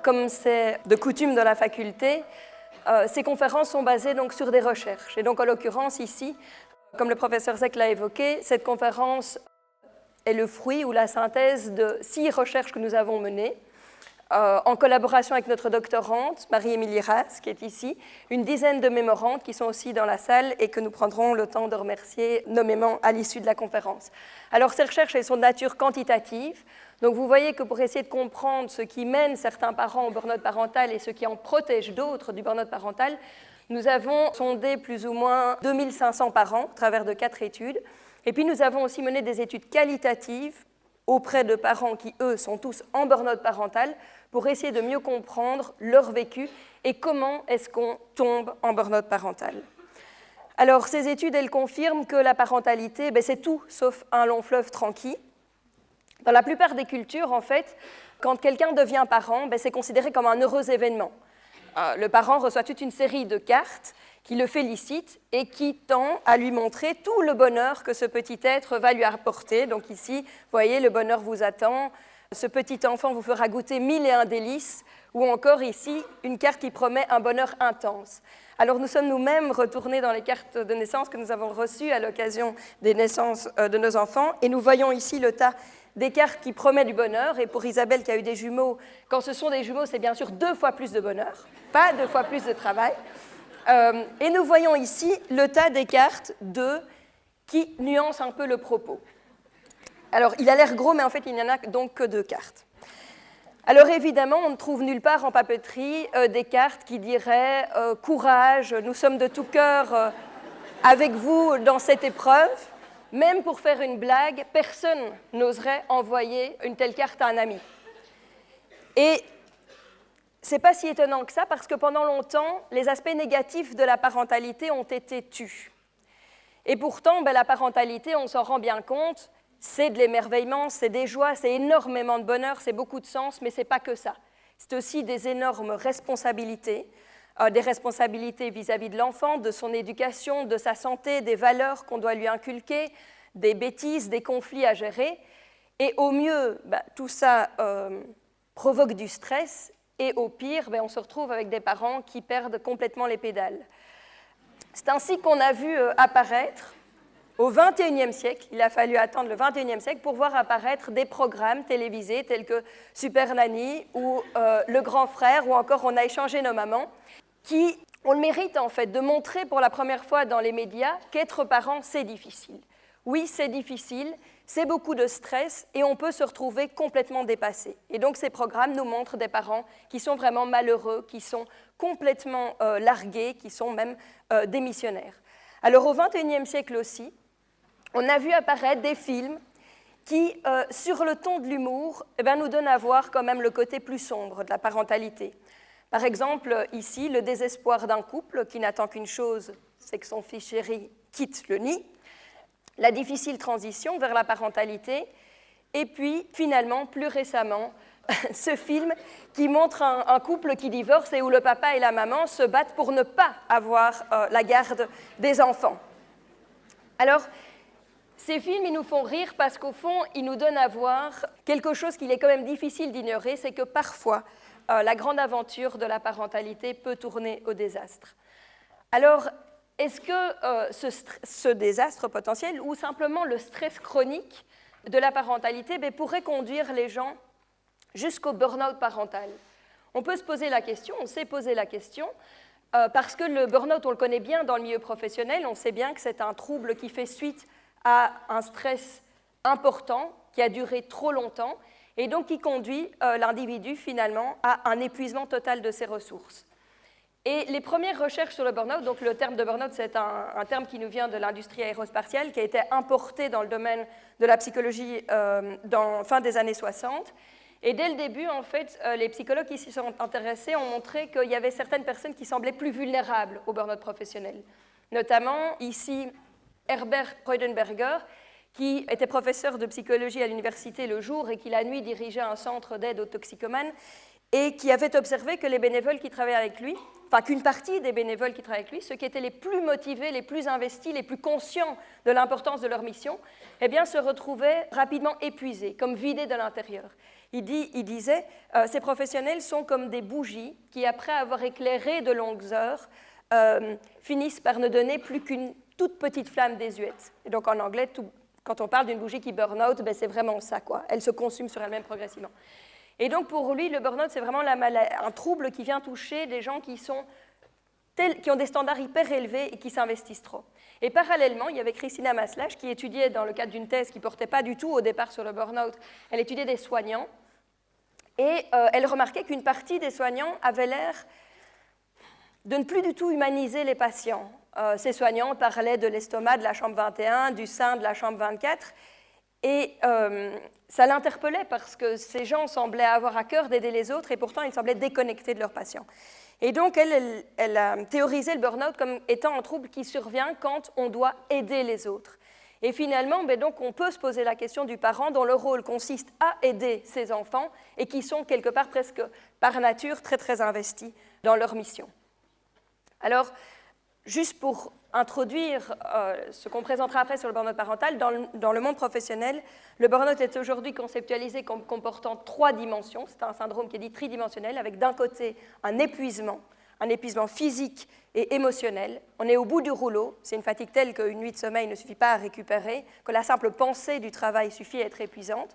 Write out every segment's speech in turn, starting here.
comme c'est de coutume dans la faculté, ces conférences sont basées donc sur des recherches. Et donc, en l'occurrence, ici, comme le professeur Zec l'a évoqué, cette conférence est le fruit ou la synthèse de 6 recherches que nous avons menées, en collaboration avec notre doctorante, Marie-Émilie Ras, qui est ici, une dizaine de mémorantes qui sont aussi dans la salle et que nous prendrons le temps de remercier nommément à l'issue de la conférence. Alors, ces recherches, elles sont de nature quantitative. Donc, vous voyez que pour essayer de comprendre ce qui mène certains parents au burn-out parental et ce qui en protège d'autres du burn-out parental, nous avons sondé plus ou moins 2500 parents à travers de 4 études. Et puis, nous avons aussi mené des études qualitatives auprès de parents qui, eux, sont tous en burn-out parental pour essayer de mieux comprendre leur vécu et comment est-ce qu'on tombe en burn-out parental. Alors, ces études, elles confirment que la parentalité, c'est tout sauf un long fleuve tranquille. Dans la plupart des cultures, en fait, quand quelqu'un devient parent, c'est considéré comme un heureux événement. Le parent reçoit toute une série de cartes qui le félicitent et qui tend à lui montrer tout le bonheur que ce petit être va lui apporter. Donc ici, vous voyez, le bonheur vous attend, ce petit enfant vous fera goûter 1001 délices, ou encore ici, une carte qui promet un bonheur intense. Alors nous sommes nous-mêmes retournés dans les cartes de naissance que nous avons reçues à l'occasion des naissances de nos enfants, et nous voyons ici le tas des cartes qui promettent du bonheur, et pour Isabelle qui a eu des jumeaux, quand ce sont des jumeaux, c'est bien sûr 2 fois plus de bonheur, pas 2 fois plus de travail. Et nous voyons ici le tas des cartes qui nuancent un peu le propos. Alors, il a l'air gros, mais en fait, il n'y en a donc que 2 cartes. Alors, évidemment, on ne trouve nulle part en papeterie des cartes qui diraient « Courage, nous sommes de tout cœur avec vous dans cette épreuve ». Même pour faire une blague, personne n'oserait envoyer une telle carte à un ami. Et ce n'est pas si étonnant que ça, parce que pendant longtemps, les aspects négatifs de la parentalité ont été tus. Et pourtant, la parentalité, on s'en rend bien compte, c'est de l'émerveillement, c'est des joies, c'est énormément de bonheur, c'est beaucoup de sens, mais ce n'est pas que ça. C'est aussi des énormes responsabilités, des responsabilités vis-à-vis de l'enfant, de son éducation, de sa santé, des valeurs qu'on doit lui inculquer, des bêtises, des conflits à gérer. Et au mieux, tout ça provoque du stress, et au pire, on se retrouve avec des parents qui perdent complètement les pédales. C'est ainsi qu'on a vu apparaître, au XXIe siècle, il a fallu attendre le XXIe siècle pour voir apparaître des programmes télévisés tels que Super Nanny ou Le Grand Frère, ou encore On a échangé nos mamans, qui ont le mérite en fait de montrer pour la première fois dans les médias qu'être parent, c'est difficile. Oui, c'est difficile, c'est beaucoup de stress et on peut se retrouver complètement dépassé. Et donc ces programmes nous montrent des parents qui sont vraiment malheureux, qui sont complètement largués, qui sont même démissionnaires. Alors au XXIe siècle aussi, on a vu apparaître des films qui, sur le ton de l'humour, nous donnent à voir quand même le côté plus sombre de la parentalité. Par exemple, ici, le désespoir d'un couple qui n'attend qu'une chose, c'est que son fils chéri quitte le nid, la difficile transition vers la parentalité, et puis, finalement, plus récemment, ce film qui montre un couple qui divorce et où le papa et la maman se battent pour ne pas avoir la garde des enfants. Alors, ces films, ils nous font rire parce qu'au fond, ils nous donnent à voir quelque chose qu'il est quand même difficile d'ignorer, c'est que parfois, la grande aventure de la parentalité peut tourner au désastre. Alors, est-ce que ce désastre potentiel ou simplement le stress chronique de la parentalité pourrait conduire les gens jusqu'au burn-out parental? On peut se poser la question, on s'est posé la question, parce que le burn-out, on le connaît bien dans le milieu professionnel, on sait bien que c'est un trouble qui fait suite à un stress important qui a duré trop longtemps et donc qui conduit l'individu finalement à un épuisement total de ses ressources. Et les premières recherches sur le burn-out, donc le terme de burn-out, c'est un terme qui nous vient de l'industrie aérospatiale, qui a été importé dans le domaine de la psychologie fin des années 60. Et dès le début, en fait, les psychologues qui s'y sont intéressés ont montré qu'il y avait certaines personnes qui semblaient plus vulnérables au burn-out professionnel. Notamment, ici, Herbert Freudenberger, qui était professeur de psychologie à l'université le jour et qui la nuit dirigeait un centre d'aide aux toxicomanes, et qui avait observé que les bénévoles qui travaillaient avec lui, enfin qu'une partie des bénévoles qui travaillaient avec lui, ceux qui étaient les plus motivés, les plus investis, les plus conscients de l'importance de leur mission, se retrouvaient rapidement épuisés, comme vidés de l'intérieur. Il disait ces professionnels sont comme des bougies qui, après avoir éclairé de longues heures, finissent par ne donner plus qu'une toute petite flamme désuète. Et donc en anglais, quand on parle d'une bougie qui burn out, ben, c'est vraiment ça, quoi. Elle se consume sur elle-même progressivement. Et donc pour lui, le burn-out, c'est vraiment un trouble qui vient toucher des gens qui ont des standards hyper élevés et qui s'investissent trop. Et parallèlement, il y avait Christina Maslach qui étudiait dans le cadre d'une thèse qui ne portait pas du tout au départ sur le burn-out. Elle étudiait des soignants et elle remarquait qu'une partie des soignants avait l'air de ne plus du tout humaniser les patients. Ces soignants parlaient de l'estomac de la chambre 21, du sein de la chambre 24, et ça l'interpellait parce que ces gens semblaient avoir à cœur d'aider les autres et pourtant ils semblaient déconnectés de leurs patients. Et donc elle a théorisé le burn-out comme étant un trouble qui survient quand on doit aider les autres. Et finalement, donc, on peut se poser la question du parent dont le rôle consiste à aider ses enfants et qui sont quelque part presque par nature très très investis dans leur mission. Alors, juste pour introduire ce qu'on présentera après sur le burn-out parental, dans le monde professionnel, le burn-out est aujourd'hui conceptualisé comme comportant 3 dimensions. C'est un syndrome qui est dit tridimensionnel, avec d'un côté un épuisement physique et émotionnel. On est au bout du rouleau, c'est une fatigue telle qu'une nuit de sommeil ne suffit pas à récupérer, que la simple pensée du travail suffit à être épuisante,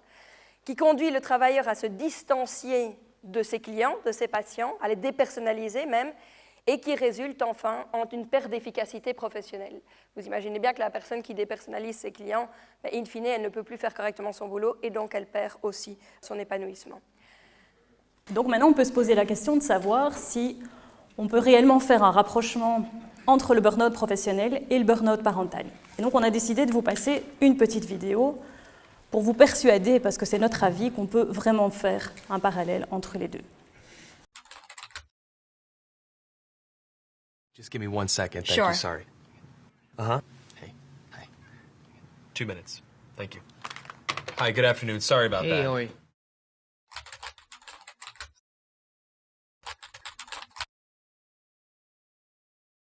qui conduit le travailleur à se distancier de ses clients, de ses patients, à les dépersonnaliser même, et qui résulte enfin en une perte d'efficacité professionnelle. Vous imaginez bien que la personne qui dépersonnalise ses clients, in fine, elle ne peut plus faire correctement son boulot et donc elle perd aussi son épanouissement. Donc maintenant, on peut se poser la question de savoir si on peut réellement faire un rapprochement entre le burn-out professionnel et le burn-out parental. Et donc on a décidé de vous passer une petite vidéo pour vous persuader, parce que c'est notre avis, qu'on peut vraiment faire un parallèle entre les deux. Just give me 1 second. Thank Sure. you. Sorry. Hey. Hi. 2 minutes. Thank you. Hi. Good afternoon. Sorry about that. Oi.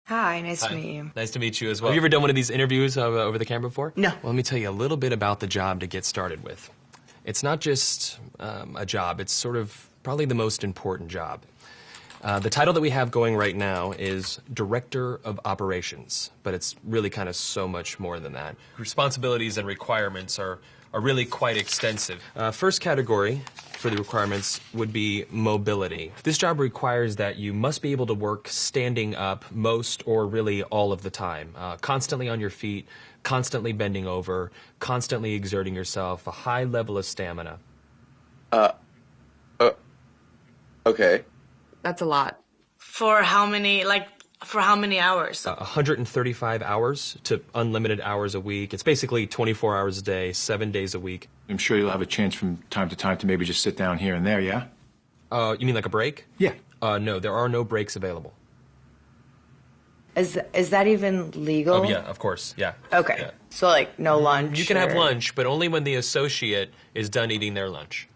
Hi, nice to meet you. Nice to meet you as well. Have you ever done one of these interviews over the camera before? No. Well, let me tell you a little bit about the job to get started with. It's not just a job. It's sort of probably the most important job. The title that we have going right now is Director of Operations, but it's really kind of so much more than that. Responsibilities and requirements are really quite extensive. First category for the requirements would be mobility. This job requires that you must be able to work standing up most or really all of the time, constantly on your feet, constantly bending over, constantly exerting yourself, a high level of stamina. Okay. That's a lot. For how many hours? 135 hours to unlimited hours a week. It's basically 24 hours a day, 7 days a week. I'm sure you'll have a chance from time to time to maybe just sit down here and there, yeah? You mean like a break? Yeah. No, there are no breaks available. Is that even legal? Oh, yeah, of course, yeah. Okay. Yeah. So like no lunch. You can have or- lunch, but only when the associate is done eating their lunch.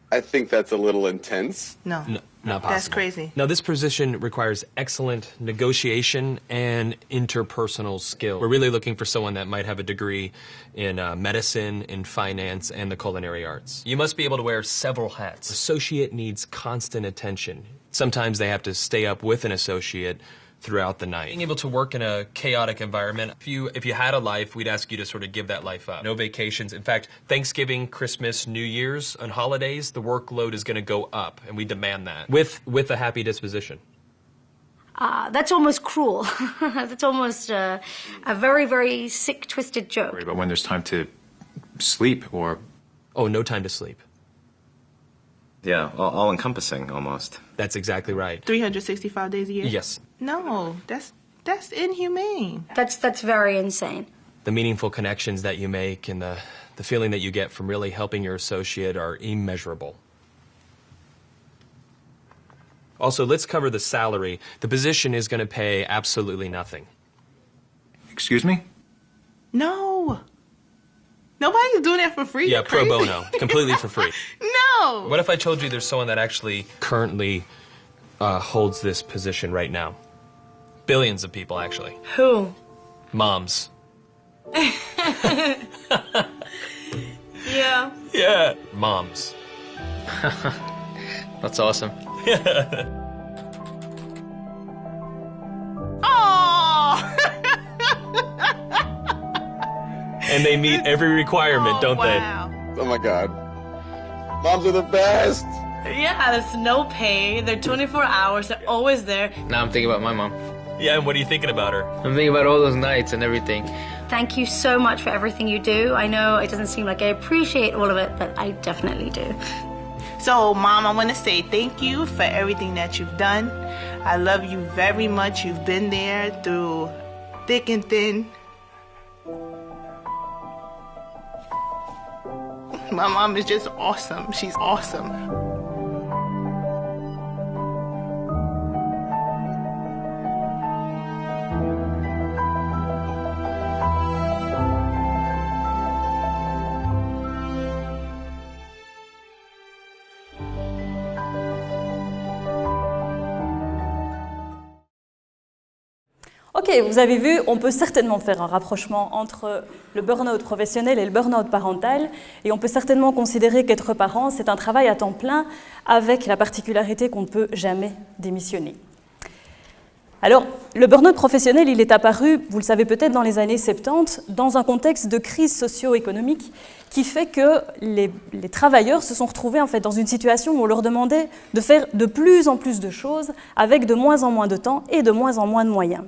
I think that's a little intense. No. No, not possible. That's crazy. Now, this position requires excellent negotiation and interpersonal skill. We're really looking for someone that might have a degree in medicine, in finance, and the culinary arts. You must be able to wear several hats. Associate needs constant attention. Sometimes they have to stay up with an associate throughout the night. Being able to work in a chaotic environment, if you had a life, we'd ask you to sort of give that life up. No vacations. In fact, Thanksgiving, Christmas, New Year's, and holidays, the workload is going to go up, and we demand that with a happy disposition. That's almost cruel. That's almost a very, very sick, twisted joke. Worry about when there's time to sleep or... Oh, no time to sleep. Yeah, all-encompassing, almost. That's exactly right. 365 days a year? Yes. No, that's inhumane. That's very insane. The meaningful connections that you make and the feeling that you get from really helping your associate are immeasurable. Also, let's cover the salary. The position is going to pay absolutely nothing. Excuse me? No. Nobody's doing that for free. Yeah, You're pro crazy. bono, completely for free. No. What if I told you there's someone that actually currently holds this position right now? Billions of people, actually. Who? Moms. Yeah. Yeah, moms. That's awesome. Oh! And they meet every requirement, don't wow. Oh my god. Moms are the best! Yeah, there's no pay. They're 24 hours. They're always there. Now I'm thinking about my mom. they? Yeah, and what are you thinking about her? I'm thinking about all those nights and everything. Thank you so much for everything you do. I know it doesn't seem like I appreciate all of it, but I definitely do. So, Mom, I want to say thank you for everything that you've done. I love you very much. You've been there through thick and thin. My mom is just awesome. She's awesome. Ok, vous avez vu, on peut certainement faire un rapprochement entre le burn-out professionnel et le burn-out parental, et on peut certainement considérer qu'être parent, c'est un travail à temps plein, avec la particularité qu'on ne peut jamais démissionner. Alors, le burn-out professionnel, il est apparu, vous le savez peut-être, dans les années 70, dans un contexte de crise socio-économique qui fait que les travailleurs se sont retrouvés en fait, dans une situation où on leur demandait de faire de plus en plus de choses avec de moins en moins de temps et de moins en moins de moyens.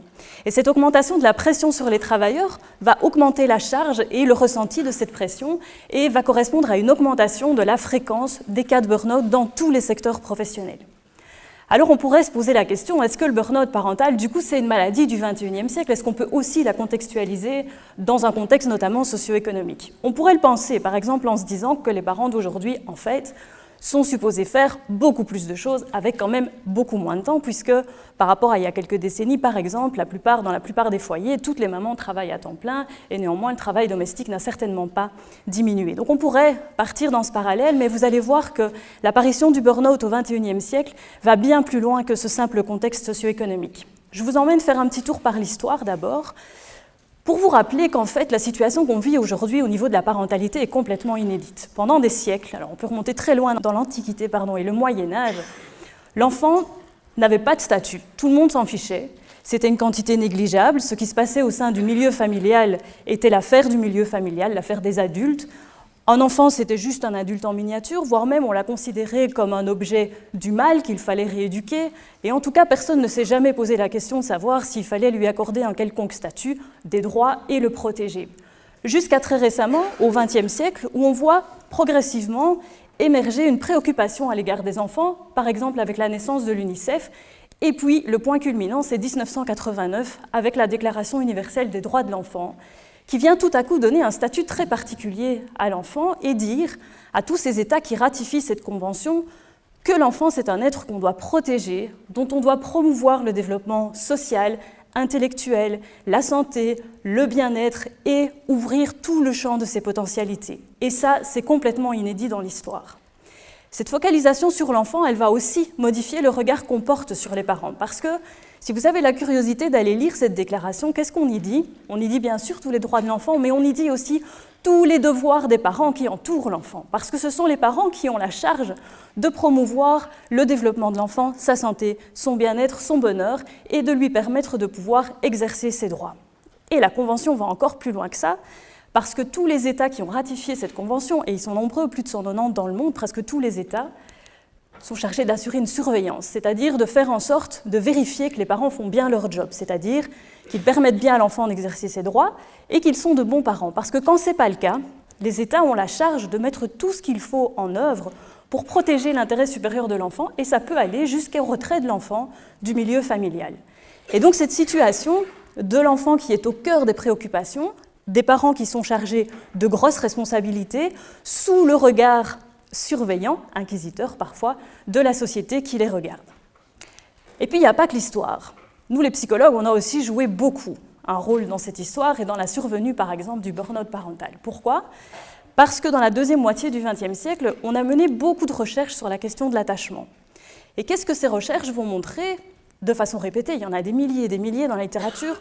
Et cette augmentation de la pression sur les travailleurs va augmenter la charge et le ressenti de cette pression et va correspondre à une augmentation de la fréquence des cas de burn-out dans tous les secteurs professionnels. Alors on pourrait se poser la question, est-ce que le burn-out parental, du coup, c'est une maladie du XXIe siècle? Est-ce qu'on peut aussi la contextualiser dans un contexte notamment socio-économique? On pourrait le penser, par exemple, en se disant que les parents d'aujourd'hui, en fait, sont supposés faire beaucoup plus de choses avec quand même beaucoup moins de temps, puisque par rapport à il y a quelques décennies, par exemple, dans la plupart des foyers, toutes les mamans travaillent à temps plein, et néanmoins le travail domestique n'a certainement pas diminué. Donc on pourrait partir dans ce parallèle, mais vous allez voir que l'apparition du burn-out au XXIe siècle va bien plus loin que ce simple contexte socio-économique. Je vous emmène faire un petit tour par l'histoire d'abord, pour vous rappeler qu'en fait, la situation qu'on vit aujourd'hui au niveau de la parentalité est complètement inédite. Pendant des siècles, alors on peut remonter très loin dans l'Antiquité et le Moyen-Âge, l'enfant n'avait pas de statut, tout le monde s'en fichait, c'était une quantité négligeable, ce qui se passait au sein du milieu familial était l'affaire du milieu familial, l'affaire des adultes. Un enfant, c'était juste un adulte en miniature, voire même on l'a considéré comme un objet du mal qu'il fallait rééduquer. Et en tout cas, personne ne s'est jamais posé la question de savoir s'il fallait lui accorder un quelconque statut, des droits et le protéger. Jusqu'à très récemment, au XXe siècle, où on voit progressivement émerger une préoccupation à l'égard des enfants, par exemple avec la naissance de l'UNICEF. Et puis, le point culminant, c'est 1989, avec la Déclaration universelle des droits de l'enfant, qui vient tout à coup donner un statut très particulier à l'enfant et dire à tous ces États qui ratifient cette convention que l'enfant, c'est un être qu'on doit protéger, dont on doit promouvoir le développement social, intellectuel, la santé, le bien-être et ouvrir tout le champ de ses potentialités. Et ça, c'est complètement inédit dans l'histoire. Cette focalisation sur l'enfant, elle va aussi modifier le regard qu'on porte sur les parents, parce que si vous avez la curiosité d'aller lire cette déclaration, qu'est-ce qu'on y dit? On y dit bien sûr tous les droits de l'enfant, mais on y dit aussi tous les devoirs des parents qui entourent l'enfant, parce que ce sont les parents qui ont la charge de promouvoir le développement de l'enfant, sa santé, son bien-être, son bonheur, et de lui permettre de pouvoir exercer ses droits. Et la Convention va encore plus loin que ça, parce que tous les États qui ont ratifié cette Convention, et ils sont nombreux, plus de 190 dans le monde, presque tous les États, sont chargés d'assurer une surveillance, c'est-à-dire de faire en sorte de vérifier que les parents font bien leur job, c'est-à-dire qu'ils permettent bien à l'enfant d'exercer ses droits et qu'ils sont de bons parents. Parce que quand ce n'est pas le cas, les États ont la charge de mettre tout ce qu'il faut en œuvre pour protéger l'intérêt supérieur de l'enfant, et ça peut aller jusqu'au retrait de l'enfant du milieu familial. Et donc cette situation de l'enfant qui est au cœur des préoccupations, des parents qui sont chargés de grosses responsabilités, sous le regard surveillant, inquisiteur parfois, de la société qui les regarde. Et puis il n'y a pas que l'histoire. Nous les psychologues, on a aussi joué beaucoup un rôle dans cette histoire et dans la survenue par exemple du burn-out parental. Pourquoi ? Parce que dans la deuxième moitié du XXe siècle, on a mené beaucoup de recherches sur la question de l'attachement. Et qu'est-ce que ces recherches vont montrer, de façon répétée, il y en a des milliers et des milliers dans la littérature,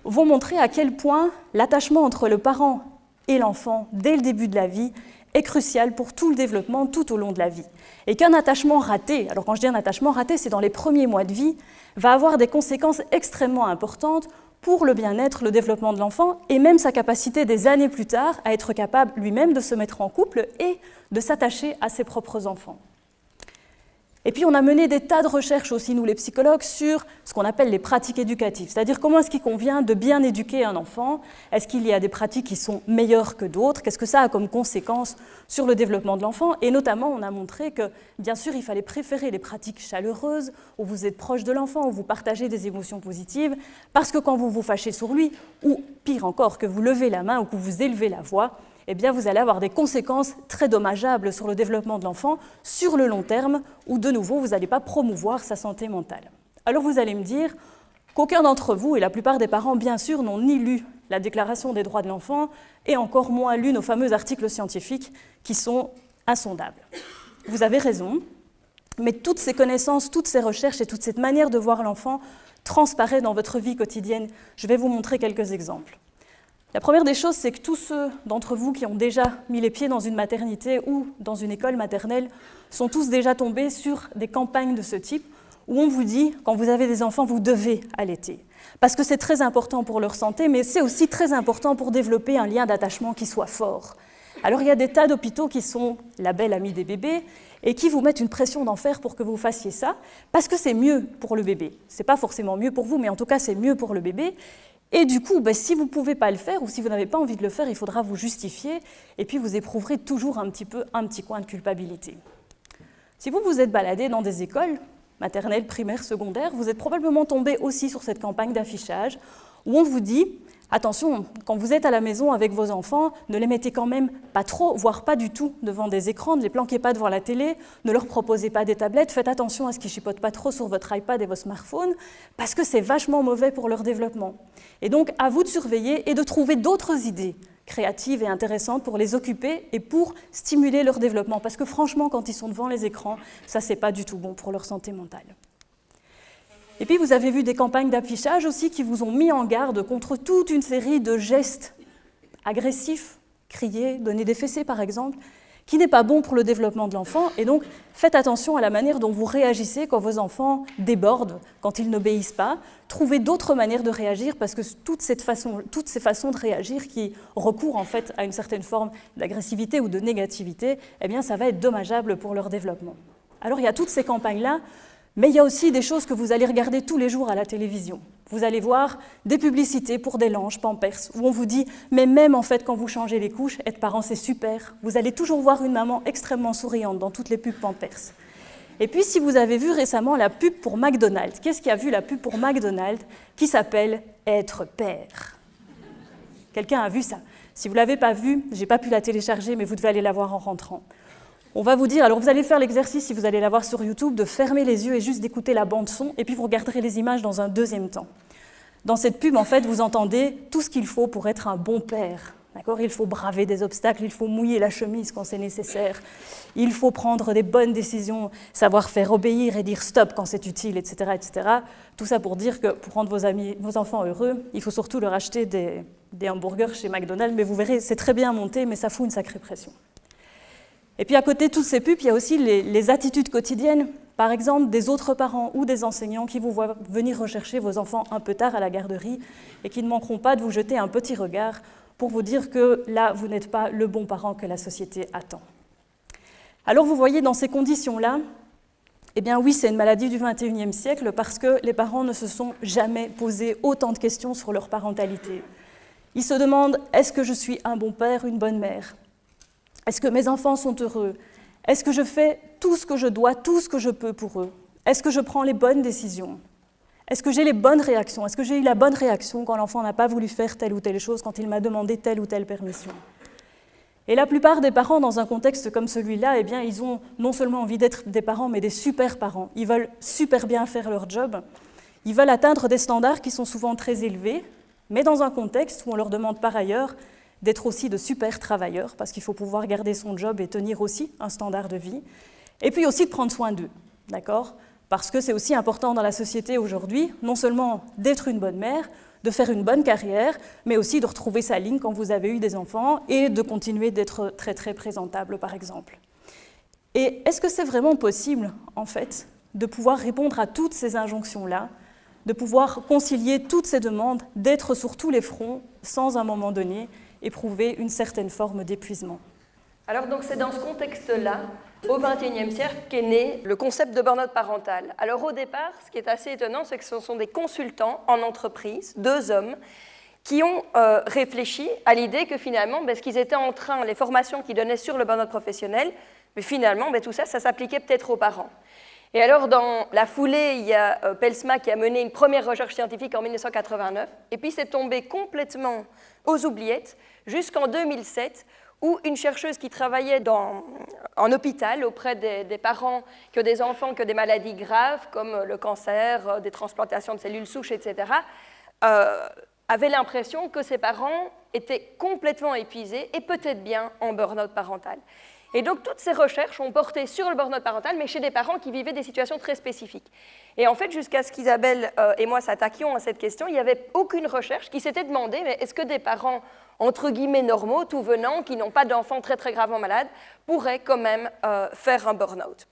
vont montrer à quel point l'attachement entre le parent et l'enfant, dès le début de la vie, est crucial pour tout le développement tout au long de la vie. Et qu'un attachement raté, alors quand je dis un attachement raté, c'est dans les premiers mois de vie, va avoir des conséquences extrêmement importantes pour le bien-être, le développement de l'enfant, et même sa capacité des années plus tard à être capable lui-même de se mettre en couple et de s'attacher à ses propres enfants. Et puis on a mené des tas de recherches aussi, nous les psychologues, sur ce qu'on appelle les pratiques éducatives, c'est-à-dire comment est-ce qu'il convient de bien éduquer un enfant, est-ce qu'il y a des pratiques qui sont meilleures que d'autres, qu'est-ce que ça a comme conséquence sur le développement de l'enfant, et notamment on a montré que bien sûr il fallait préférer les pratiques chaleureuses, où vous êtes proche de l'enfant, où vous partagez des émotions positives, parce que quand vous vous fâchez sur lui, ou pire encore, que vous levez la main ou que vous élevez la voix, eh bien, vous allez avoir des conséquences très dommageables sur le développement de l'enfant sur le long terme, où de nouveau, vous n'allez pas promouvoir sa santé mentale. Alors vous allez me dire qu'aucun d'entre vous, et la plupart des parents, bien sûr, n'ont ni lu la Déclaration des droits de l'enfant, et encore moins lu nos fameux articles scientifiques qui sont insondables. Vous avez raison, mais toutes ces connaissances, toutes ces recherches et toute cette manière de voir l'enfant transparaît dans votre vie quotidienne. Je vais vous montrer quelques exemples. La première des choses, c'est que tous ceux d'entre vous qui ont déjà mis les pieds dans une maternité ou dans une école maternelle sont tous déjà tombés sur des campagnes de ce type où on vous dit, quand vous avez des enfants, vous devez allaiter. Parce que c'est très important pour leur santé, mais c'est aussi très important pour développer un lien d'attachement qui soit fort. Alors il y a des tas d'hôpitaux qui sont la belle amie des bébés et qui vous mettent une pression d'enfer pour que vous fassiez ça, parce que c'est mieux pour le bébé. Ce n'est pas forcément mieux pour vous, mais en tout cas c'est mieux pour le bébé. Et du coup, si vous ne pouvez pas le faire ou si vous n'avez pas envie de le faire, il faudra vous justifier et puis vous éprouverez toujours un petit coin de culpabilité. Si vous vous êtes baladé dans des écoles, maternelles, primaires, secondaires, vous êtes probablement tombé aussi sur cette campagne d'affichage où on vous dit « Attention, quand vous êtes à la maison avec vos enfants, ne les mettez quand même pas trop, voire pas du tout devant des écrans, ne les planquez pas devant la télé, ne leur proposez pas des tablettes, faites attention à ce qu'ils ne chipotent pas trop sur votre iPad et vos smartphones, parce que c'est vachement mauvais pour leur développement. » Et donc, à vous de surveiller et de trouver d'autres idées créatives et intéressantes pour les occuper et pour stimuler leur développement. Parce que franchement, quand ils sont devant les écrans, ça, c'est pas du tout bon pour leur santé mentale. Et puis, vous avez vu des campagnes d'affichage aussi qui vous ont mis en garde contre toute une série de gestes agressifs, crier, donner des fessées par exemple, qui n'est pas bon pour le développement de l'enfant. Et donc, faites attention à la manière dont vous réagissez quand vos enfants débordent, quand ils n'obéissent pas. Trouvez d'autres manières de réagir parce que toutes ces façons de réagir qui recourent en fait à une certaine forme d'agressivité ou de négativité, eh bien, ça va être dommageable pour leur développement. Alors, il y a toutes ces campagnes-là. Mais il y a aussi des choses que vous allez regarder tous les jours à la télévision. Vous allez voir des publicités pour des langes, Pampers, où on vous dit « mais même en fait quand vous changez les couches, être parent c'est super ». Vous allez toujours voir une maman extrêmement souriante dans toutes les pubs Pampers. Et puis si vous avez vu récemment la pub pour McDonald's, qu'est-ce qui a vu la pub pour McDonald's qui s'appelle « Être père ». Quelqu'un a vu ça? Si vous ne l'avez pas vue, je n'ai pas pu la télécharger, mais vous devez aller la voir en rentrant. On va vous dire, alors vous allez faire l'exercice, si vous allez la voir sur YouTube, de fermer les yeux et juste d'écouter la bande-son, et puis vous regarderez les images dans un deuxième temps. Dans cette pub, en fait, vous entendez tout ce qu'il faut pour être un bon père. D'accord ? Il faut braver des obstacles, il faut mouiller la chemise quand c'est nécessaire, il faut prendre des bonnes décisions, savoir faire obéir et dire stop quand c'est utile, etc., etc. Tout ça pour dire que pour rendre vos enfants heureux, il faut surtout leur acheter des hamburgers chez McDonald's, mais vous verrez, c'est très bien monté, mais ça fout une sacrée pression. Et puis à côté de toutes ces pubs, il y a aussi les attitudes quotidiennes, par exemple des autres parents ou des enseignants qui vous voient venir rechercher vos enfants un peu tard à la garderie et qui ne manqueront pas de vous jeter un petit regard pour vous dire que là, vous n'êtes pas le bon parent que la société attend. Alors vous voyez, dans ces conditions-là, eh bien oui, c'est une maladie du XXIe siècle parce que les parents ne se sont jamais posé autant de questions sur leur parentalité. Ils se demandent, est-ce que je suis un bon père, une bonne mère ? Est-ce que mes enfants sont heureux? Est-ce que je fais tout ce que je dois, tout ce que je peux pour eux? Est-ce que je prends les bonnes décisions? Est-ce que j'ai les bonnes réactions? Est-ce que j'ai eu la bonne réaction quand l'enfant n'a pas voulu faire telle ou telle chose, quand il m'a demandé telle ou telle permission? Et la plupart des parents, dans un contexte comme celui-là, eh bien, ils ont non seulement envie d'être des parents, mais des super parents. Ils veulent super bien faire leur job. Ils veulent atteindre des standards qui sont souvent très élevés, mais dans un contexte où on leur demande par ailleurs d'être aussi de super travailleurs, parce qu'il faut pouvoir garder son job et tenir aussi un standard de vie, et puis aussi de prendre soin d'eux, d'accord ? Parce que c'est aussi important dans la société aujourd'hui, non seulement d'être une bonne mère, de faire une bonne carrière, mais aussi de retrouver sa ligne quand vous avez eu des enfants et de continuer d'être très très présentable, par exemple. Et est-ce que c'est vraiment possible, en fait, de pouvoir répondre à toutes ces injonctions-là, de pouvoir concilier toutes ces demandes, d'être sur tous les fronts, sans à un moment donné éprouver une certaine forme d'épuisement? Alors donc c'est dans ce contexte-là, au XXIe siècle, qu'est né le concept de burn-out parental. Alors au départ, ce qui est assez étonnant, c'est que ce sont des consultants en entreprise, 2 hommes, qui ont réfléchi à l'idée que finalement, ce qu'ils étaient en train, les formations qu'ils donnaient sur le burn-out professionnel, mais finalement, tout ça, ça s'appliquait peut-être aux parents. Et alors, dans la foulée, il y a Pelsma qui a mené une première recherche scientifique en 1989, et puis c'est tombé complètement aux oubliettes jusqu'en 2007, où une chercheuse qui travaillait en hôpital auprès des parents qui ont des enfants qui ont des maladies graves, comme le cancer, des transplantations de cellules souches, etc., avait l'impression que ses parents étaient complètement épuisés et peut-être bien en burn-out parental. Et donc, toutes ces recherches ont porté sur le burn-out parental, mais chez des parents qui vivaient des situations très spécifiques. Et en fait, jusqu'à ce qu'Isabelle et moi s'attaquions à cette question, il n'y avait aucune recherche qui s'était demandé, mais est-ce que des parents, entre guillemets, normaux, tout venant, qui n'ont pas d'enfants très, très gravement malades, pourraient quand même faire un burn-out?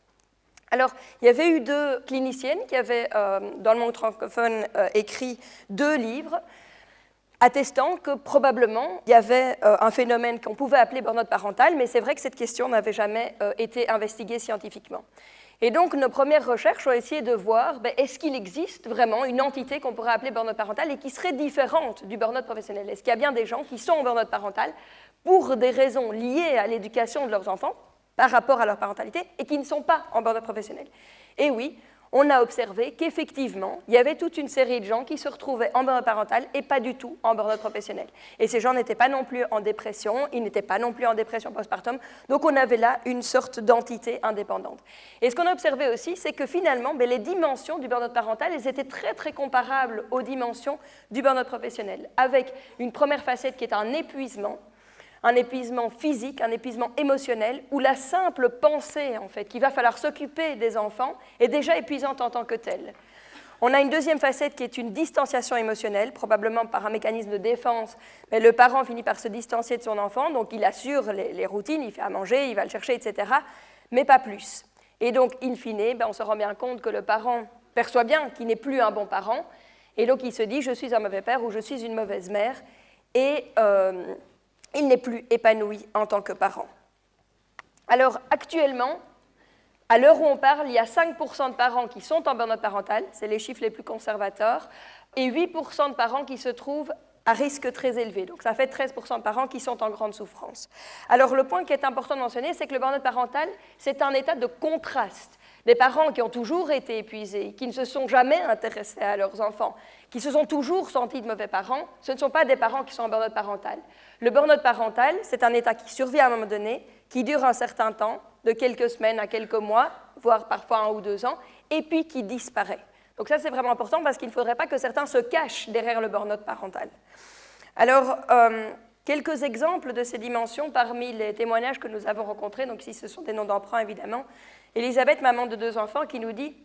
Alors, il y avait eu 2 cliniciennes qui avaient, dans le monde francophone, écrit 2 livres, attestant que probablement il y avait un phénomène qu'on pouvait appeler burn-out parental, mais c'est vrai que cette question n'avait jamais été investiguée scientifiquement. Et donc nos premières recherches ont essayé de voir est-ce qu'il existe vraiment une entité qu'on pourrait appeler burn-out parental et qui serait différente du burn-out professionnel. Est-ce qu'il y a bien des gens qui sont en burn-out parental pour des raisons liées à l'éducation de leurs enfants par rapport à leur parentalité et qui ne sont pas en burn-out professionnel? Et oui, on a observé qu'effectivement, il y avait toute une série de gens qui se retrouvaient en burn-out parental et pas du tout en burn-out professionnel. Et ces gens n'étaient pas non plus en dépression, ils n'étaient pas non plus en dépression postpartum, donc on avait là une sorte d'entité indépendante. Et ce qu'on a observé aussi, c'est que finalement, les dimensions du burn-out parental, elles étaient très très comparables aux dimensions du burn-out professionnel, avec une première facette qui est un épuisement physique, un épuisement émotionnel, où la simple pensée, en fait, qu'il va falloir s'occuper des enfants, est déjà épuisante en tant que telle. On a une deuxième facette qui est une distanciation émotionnelle, probablement par un mécanisme de défense, mais le parent finit par se distancier de son enfant, donc il assure les routines, il fait à manger, il va le chercher, etc., mais pas plus. Et donc, in fine, on se rend bien compte que le parent perçoit bien qu'il n'est plus un bon parent, et donc il se dit « je suis un mauvais père » ou « je suis une mauvaise mère », et il n'est plus épanoui en tant que parent. Alors actuellement, à l'heure où on parle, il y a 5% de parents qui sont en burn-out parental, c'est les chiffres les plus conservateurs, et 8% de parents qui se trouvent à risque très élevé. Donc ça fait 13% de parents qui sont en grande souffrance. Alors le point qui est important de mentionner, c'est que le burn-out parental, c'est un état de contraste. Des parents qui ont toujours été épuisés, qui ne se sont jamais intéressés à leurs enfants, qui se sont toujours sentis de mauvais parents, ce ne sont pas des parents qui sont en burn-out parental. Le burn-out parental, c'est un état qui survient à un moment donné, qui dure un certain temps, de quelques semaines à quelques mois, voire parfois 1 ou 2 ans, et puis qui disparaît. Donc ça, c'est vraiment important parce qu'il ne faudrait pas que certains se cachent derrière le burn-out parental. Alors, quelques exemples de ces dimensions parmi les témoignages que nous avons rencontrés, donc ici ce sont des noms d'emprunt évidemment. Elisabeth, maman de 2 enfants, qui nous dit,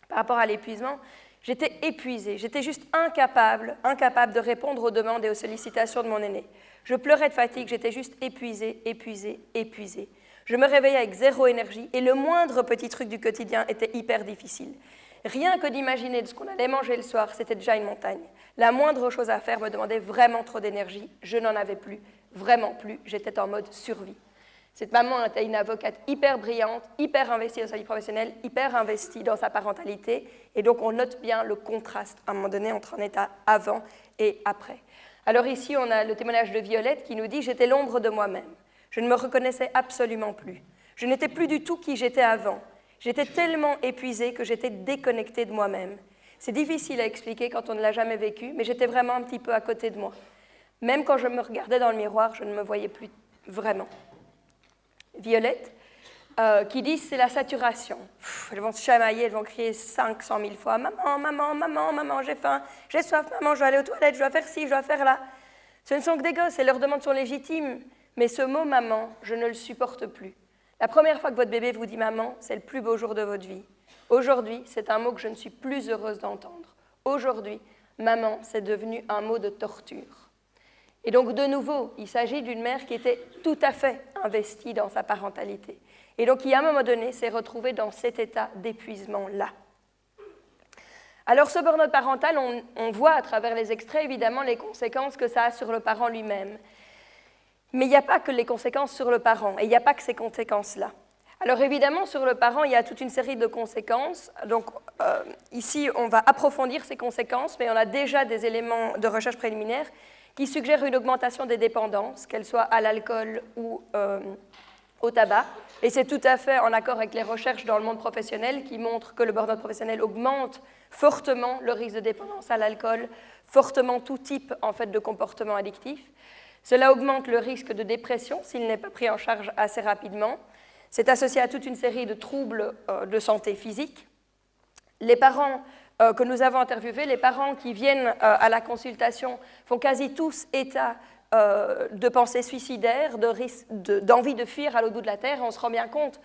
par rapport à l'épuisement, « J'étais épuisée, j'étais juste incapable de répondre aux demandes et aux sollicitations de mon aîné. Je pleurais de fatigue, j'étais juste épuisée. Je me réveillais avec 0 énergie et le moindre petit truc du quotidien était hyper difficile. Rien que d'imaginer de ce qu'on allait manger le soir, c'était déjà une montagne. La moindre chose à faire me demandait vraiment trop d'énergie. Je n'en avais plus, vraiment plus. J'étais en mode survie. » Cette maman était une avocate hyper brillante, hyper investie dans sa vie professionnelle, hyper investie dans sa parentalité. Et donc, on note bien le contraste, à un moment donné, entre un état avant et après. Alors ici, on a le témoignage de Violette qui nous dit « J'étais l'ombre de moi-même. Je ne me reconnaissais absolument plus. Je n'étais plus du tout qui j'étais avant. J'étais tellement épuisée que j'étais déconnectée de moi-même. C'est difficile à expliquer quand on ne l'a jamais vécu, mais j'étais vraiment un petit peu à côté de moi. Même quand je me regardais dans le miroir, je ne me voyais plus vraiment. » Violette, qui dit c'est la saturation. Elles vont se chamailler, elles vont crier 500 000 fois « Maman, maman, maman, maman, j'ai faim, j'ai soif, maman, je dois aller aux toilettes, je dois faire ci, je dois faire là. » Ce ne sont que des gosses et leurs demandes sont légitimes, mais ce mot « maman », je ne le supporte plus. La première fois que votre bébé vous dit « maman », c'est le plus beau jour de votre vie. Aujourd'hui, c'est un mot que je ne suis plus heureuse d'entendre. Aujourd'hui, maman, c'est devenu un mot de torture. Et donc, de nouveau, il s'agit d'une mère qui était tout à fait investie dans sa parentalité. Et donc, qui, à un moment donné, s'est retrouvée dans cet état d'épuisement-là. Alors, ce burn-out parental, on voit à travers les extraits, évidemment, les conséquences que ça a sur le parent lui-même. Mais il n'y a pas que les conséquences sur le parent, et il n'y a pas que ces conséquences-là. Alors, évidemment, sur le parent, il y a toute une série de conséquences. Donc, ici, on va approfondir ces conséquences, mais on a déjà des éléments de recherche préliminaire qui suggèrent une augmentation des dépendances, qu'elles soient à l'alcool ou au tabac. Et c'est tout à fait en accord avec les recherches dans le monde professionnel qui montrent que le burn-out professionnel augmente fortement le risque de dépendance à l'alcool, fortement tout type en fait, de comportement addictif. Cela augmente le risque de dépression s'il n'est pas pris en charge assez rapidement. C'est associé à toute une série de troubles de santé physique. Les parents que nous avons interviewés, les parents qui viennent à la consultation font quasi tous état de pensées suicidaires, d'envie de fuir à l'autre bout de la terre. On se rend bien compte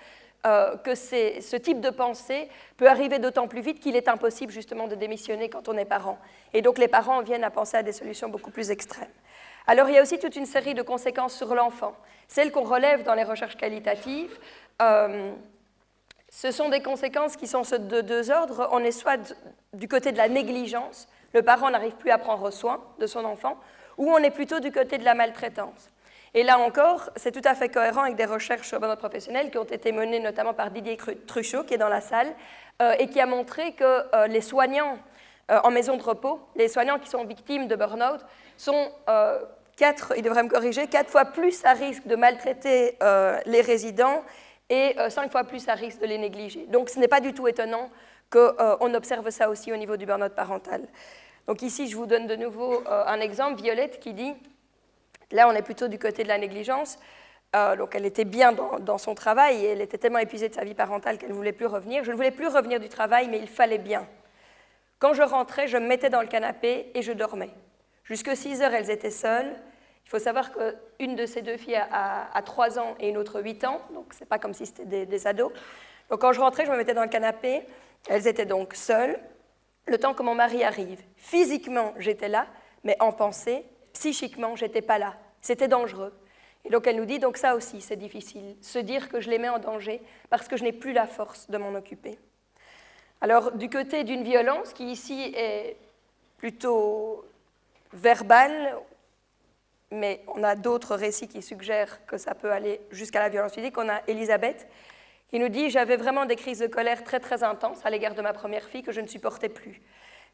que ce type de pensée peut arriver d'autant plus vite qu'il est impossible justement de démissionner quand on est parent. Et donc les parents viennent à penser à des solutions beaucoup plus extrêmes. Alors il y a aussi toute une série de conséquences sur l'enfant. Celles qu'on relève dans les recherches qualitatives, ce sont des conséquences qui sont de deux ordres. On est soit du côté de la négligence, le parent n'arrive plus à prendre soin de son enfant, ou on est plutôt du côté de la maltraitance. Et là encore, c'est tout à fait cohérent avec des recherches sur le burn-out professionnel qui ont été menées notamment par Didier Truchot, qui est dans la salle, et qui a montré que les soignants en maison de repos, les soignants qui sont victimes de burn-out, sont, il devrait me corriger, 4 fois plus à risque de maltraiter les résidents et 5 fois plus à risque de les négliger. Donc ce n'est pas du tout étonnant qu'on observe ça aussi au niveau du burn-out parental. Donc ici, je vous donne de nouveau un exemple, Violette qui dit, là on est plutôt du côté de la négligence, donc elle était bien dans son travail et elle était tellement épuisée de sa vie parentale qu'elle ne voulait plus revenir. Je ne voulais plus revenir du travail, mais il fallait bien. Quand je rentrais, je me mettais dans le canapé et je dormais. Jusque 6 heures, elles étaient seules. Il faut savoir qu'une de ces deux filles a 3 ans et une autre 8 ans, donc ce n'est pas comme si c'était des ados. Donc quand je rentrais, je me mettais dans le canapé, elles étaient donc seules, le temps que mon mari arrive. Physiquement, j'étais là, mais en pensée, psychiquement, je n'étais pas là. C'était dangereux. Et donc elle nous dit, donc ça aussi, c'est difficile, se dire que je les mets en danger parce que je n'ai plus la force de m'en occuper. Alors, du côté d'une violence qui ici est plutôt verbale, mais on a d'autres récits qui suggèrent que ça peut aller jusqu'à la violence physique. On a Elisabeth qui nous dit « J'avais vraiment des crises de colère très très intenses à l'égard de ma première fille que je ne supportais plus.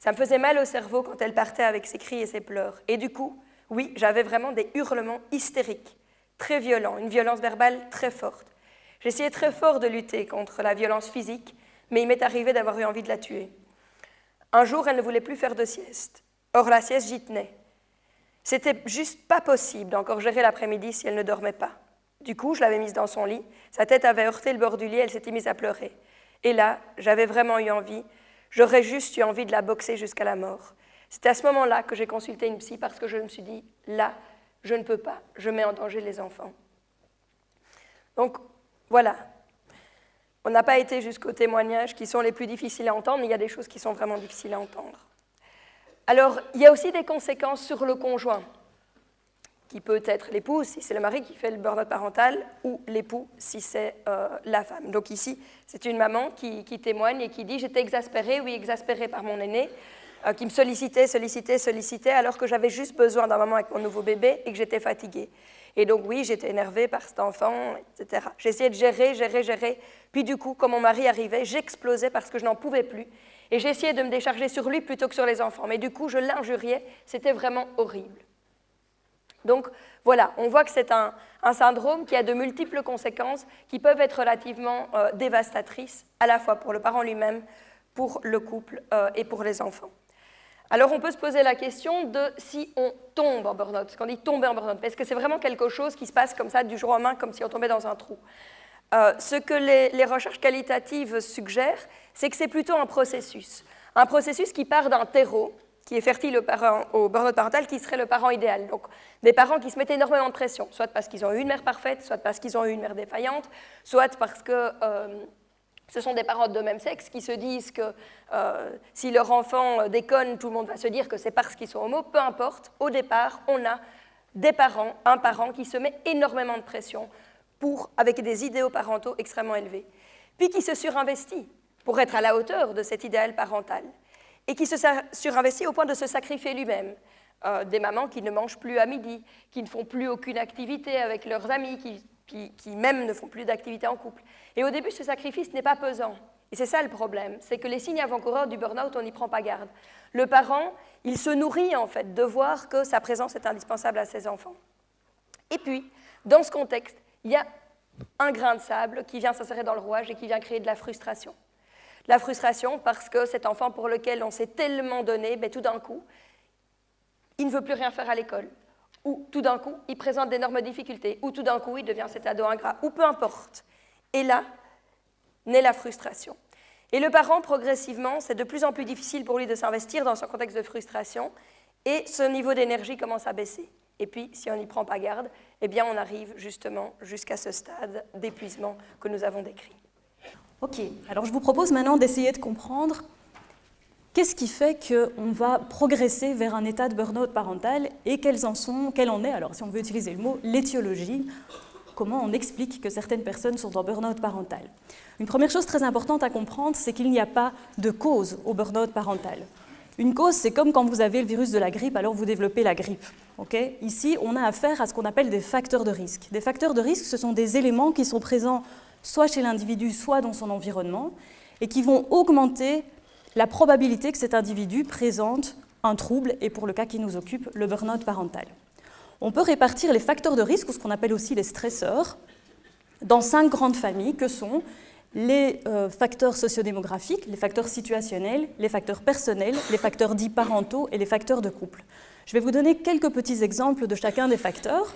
Ça me faisait mal au cerveau quand elle partait avec ses cris et ses pleurs. Et du coup, oui, j'avais vraiment des hurlements hystériques, très violents, une violence verbale très forte. J'essayais très fort de lutter contre la violence physique, mais il m'est arrivé d'avoir eu envie de la tuer. Un jour, elle ne voulait plus faire de sieste. Or, la sieste, j'y tenais. C'était juste pas possible d'encore gérer l'après-midi si elle ne dormait pas. Du coup, je l'avais mise dans son lit. Sa tête avait heurté le bord du lit, elle s'était mise à pleurer. Et là, j'avais vraiment eu envie. J'aurais juste eu envie de la boxer jusqu'à la mort. C'est à ce moment-là que j'ai consulté une psy parce que je me suis dit, là, je ne peux pas, je mets en danger les enfants. Donc, voilà. On n'a pas été jusqu'aux témoignages qui sont les plus difficiles à entendre, mais il y a des choses qui sont vraiment difficiles à entendre. Alors, il y a aussi des conséquences sur le conjoint, qui peut être l'épouse, si c'est le mari qui fait le burn-out parental, ou l'époux, si c'est la femme. Donc ici, c'est une maman qui témoigne et qui dit « J'étais exaspérée, oui, exaspérée par mon aîné, qui me sollicitait, alors que j'avais juste besoin d'un moment avec mon nouveau bébé et que j'étais fatiguée. Et donc oui, j'étais énervée par cet enfant, etc. J'essayais de gérer. Puis du coup, quand mon mari arrivait, j'explosais parce que je n'en pouvais plus. Et j'essayais de me décharger sur lui plutôt que sur les enfants. Mais du coup, je l'injuriais. C'était vraiment horrible. Donc voilà, on voit que c'est un syndrome qui a de multiples conséquences qui peuvent être relativement dévastatrices, à la fois pour le parent lui-même, pour le couple et pour les enfants. Alors on peut se poser la question de si on tombe en burn-out. Parce qu'on dit tomber en burn-out, est-ce que c'est vraiment quelque chose qui se passe comme ça du jour au lendemain, comme si on tombait dans un trou? Ce que les recherches qualitatives suggèrent, c'est que c'est plutôt un processus qui part d'un terreau, qui est fertile au burn-out parental, qui serait le parent idéal. Donc des parents qui se mettent énormément de pression, soit parce qu'ils ont eu une mère parfaite, soit parce qu'ils ont eu une mère défaillante, soit parce que Ce sont des parents de même sexe qui se disent que si leur enfant déconne, tout le monde va se dire que c'est parce qu'ils sont homo. Peu importe, au départ, on a un parent qui se met énormément de pression avec des idéaux parentaux extrêmement élevés, puis qui se surinvestit pour être à la hauteur de cet idéal parental, et qui se surinvestit au point de se sacrifier lui-même. Des mamans qui ne mangent plus à midi, qui ne font plus aucune activité avec leurs amis, qui même ne font plus d'activité en couple. Et au début, ce sacrifice n'est pas pesant. Et c'est ça le problème, c'est que les signes avant-coureurs du burn-out, on n'y prend pas garde. Le parent, il se nourrit en fait de voir que sa présence est indispensable à ses enfants. Et puis, dans ce contexte, il y a un grain de sable qui vient s'insérer dans le rouage et qui vient créer de la frustration. La frustration parce que cet enfant pour lequel on s'est tellement donné, tout d'un coup, il ne veut plus rien faire à l'école. Ou tout d'un coup, il présente d'énormes difficultés. Ou tout d'un coup, il devient cet ado ingrat. Ou peu importe. Et là, naît la frustration. Et le parent, progressivement, c'est de plus en plus difficile pour lui de s'investir dans ce contexte de frustration et ce niveau d'énergie commence à baisser. Et puis, si on n'y prend pas garde, eh bien, on arrive justement jusqu'à ce stade d'épuisement que nous avons décrit. Ok, alors je vous propose maintenant d'essayer de comprendre qu'est-ce qui fait qu'on va progresser vers un état de burn-out parental et quelle en est, alors si on veut utiliser le mot, l'étiologie. Comment on explique que certaines personnes sont en burn-out parental. Une première chose très importante à comprendre, c'est qu'il n'y a pas de cause au burn-out parental. Une cause, c'est comme quand vous avez le virus de la grippe, alors vous développez la grippe. Okay ? Ici, on a affaire à ce qu'on appelle des facteurs de risque. Des facteurs de risque, ce sont des éléments qui sont présents soit chez l'individu, soit dans son environnement, et qui vont augmenter la probabilité que cet individu présente un trouble, et pour le cas qui nous occupe, le burn-out parental. On peut répartir les facteurs de risque, ou ce qu'on appelle aussi les stresseurs, dans 5 grandes familles que sont les facteurs sociodémographiques, les facteurs situationnels, les facteurs personnels, les facteurs dits parentaux et les facteurs de couple. Je vais vous donner quelques petits exemples de chacun des facteurs.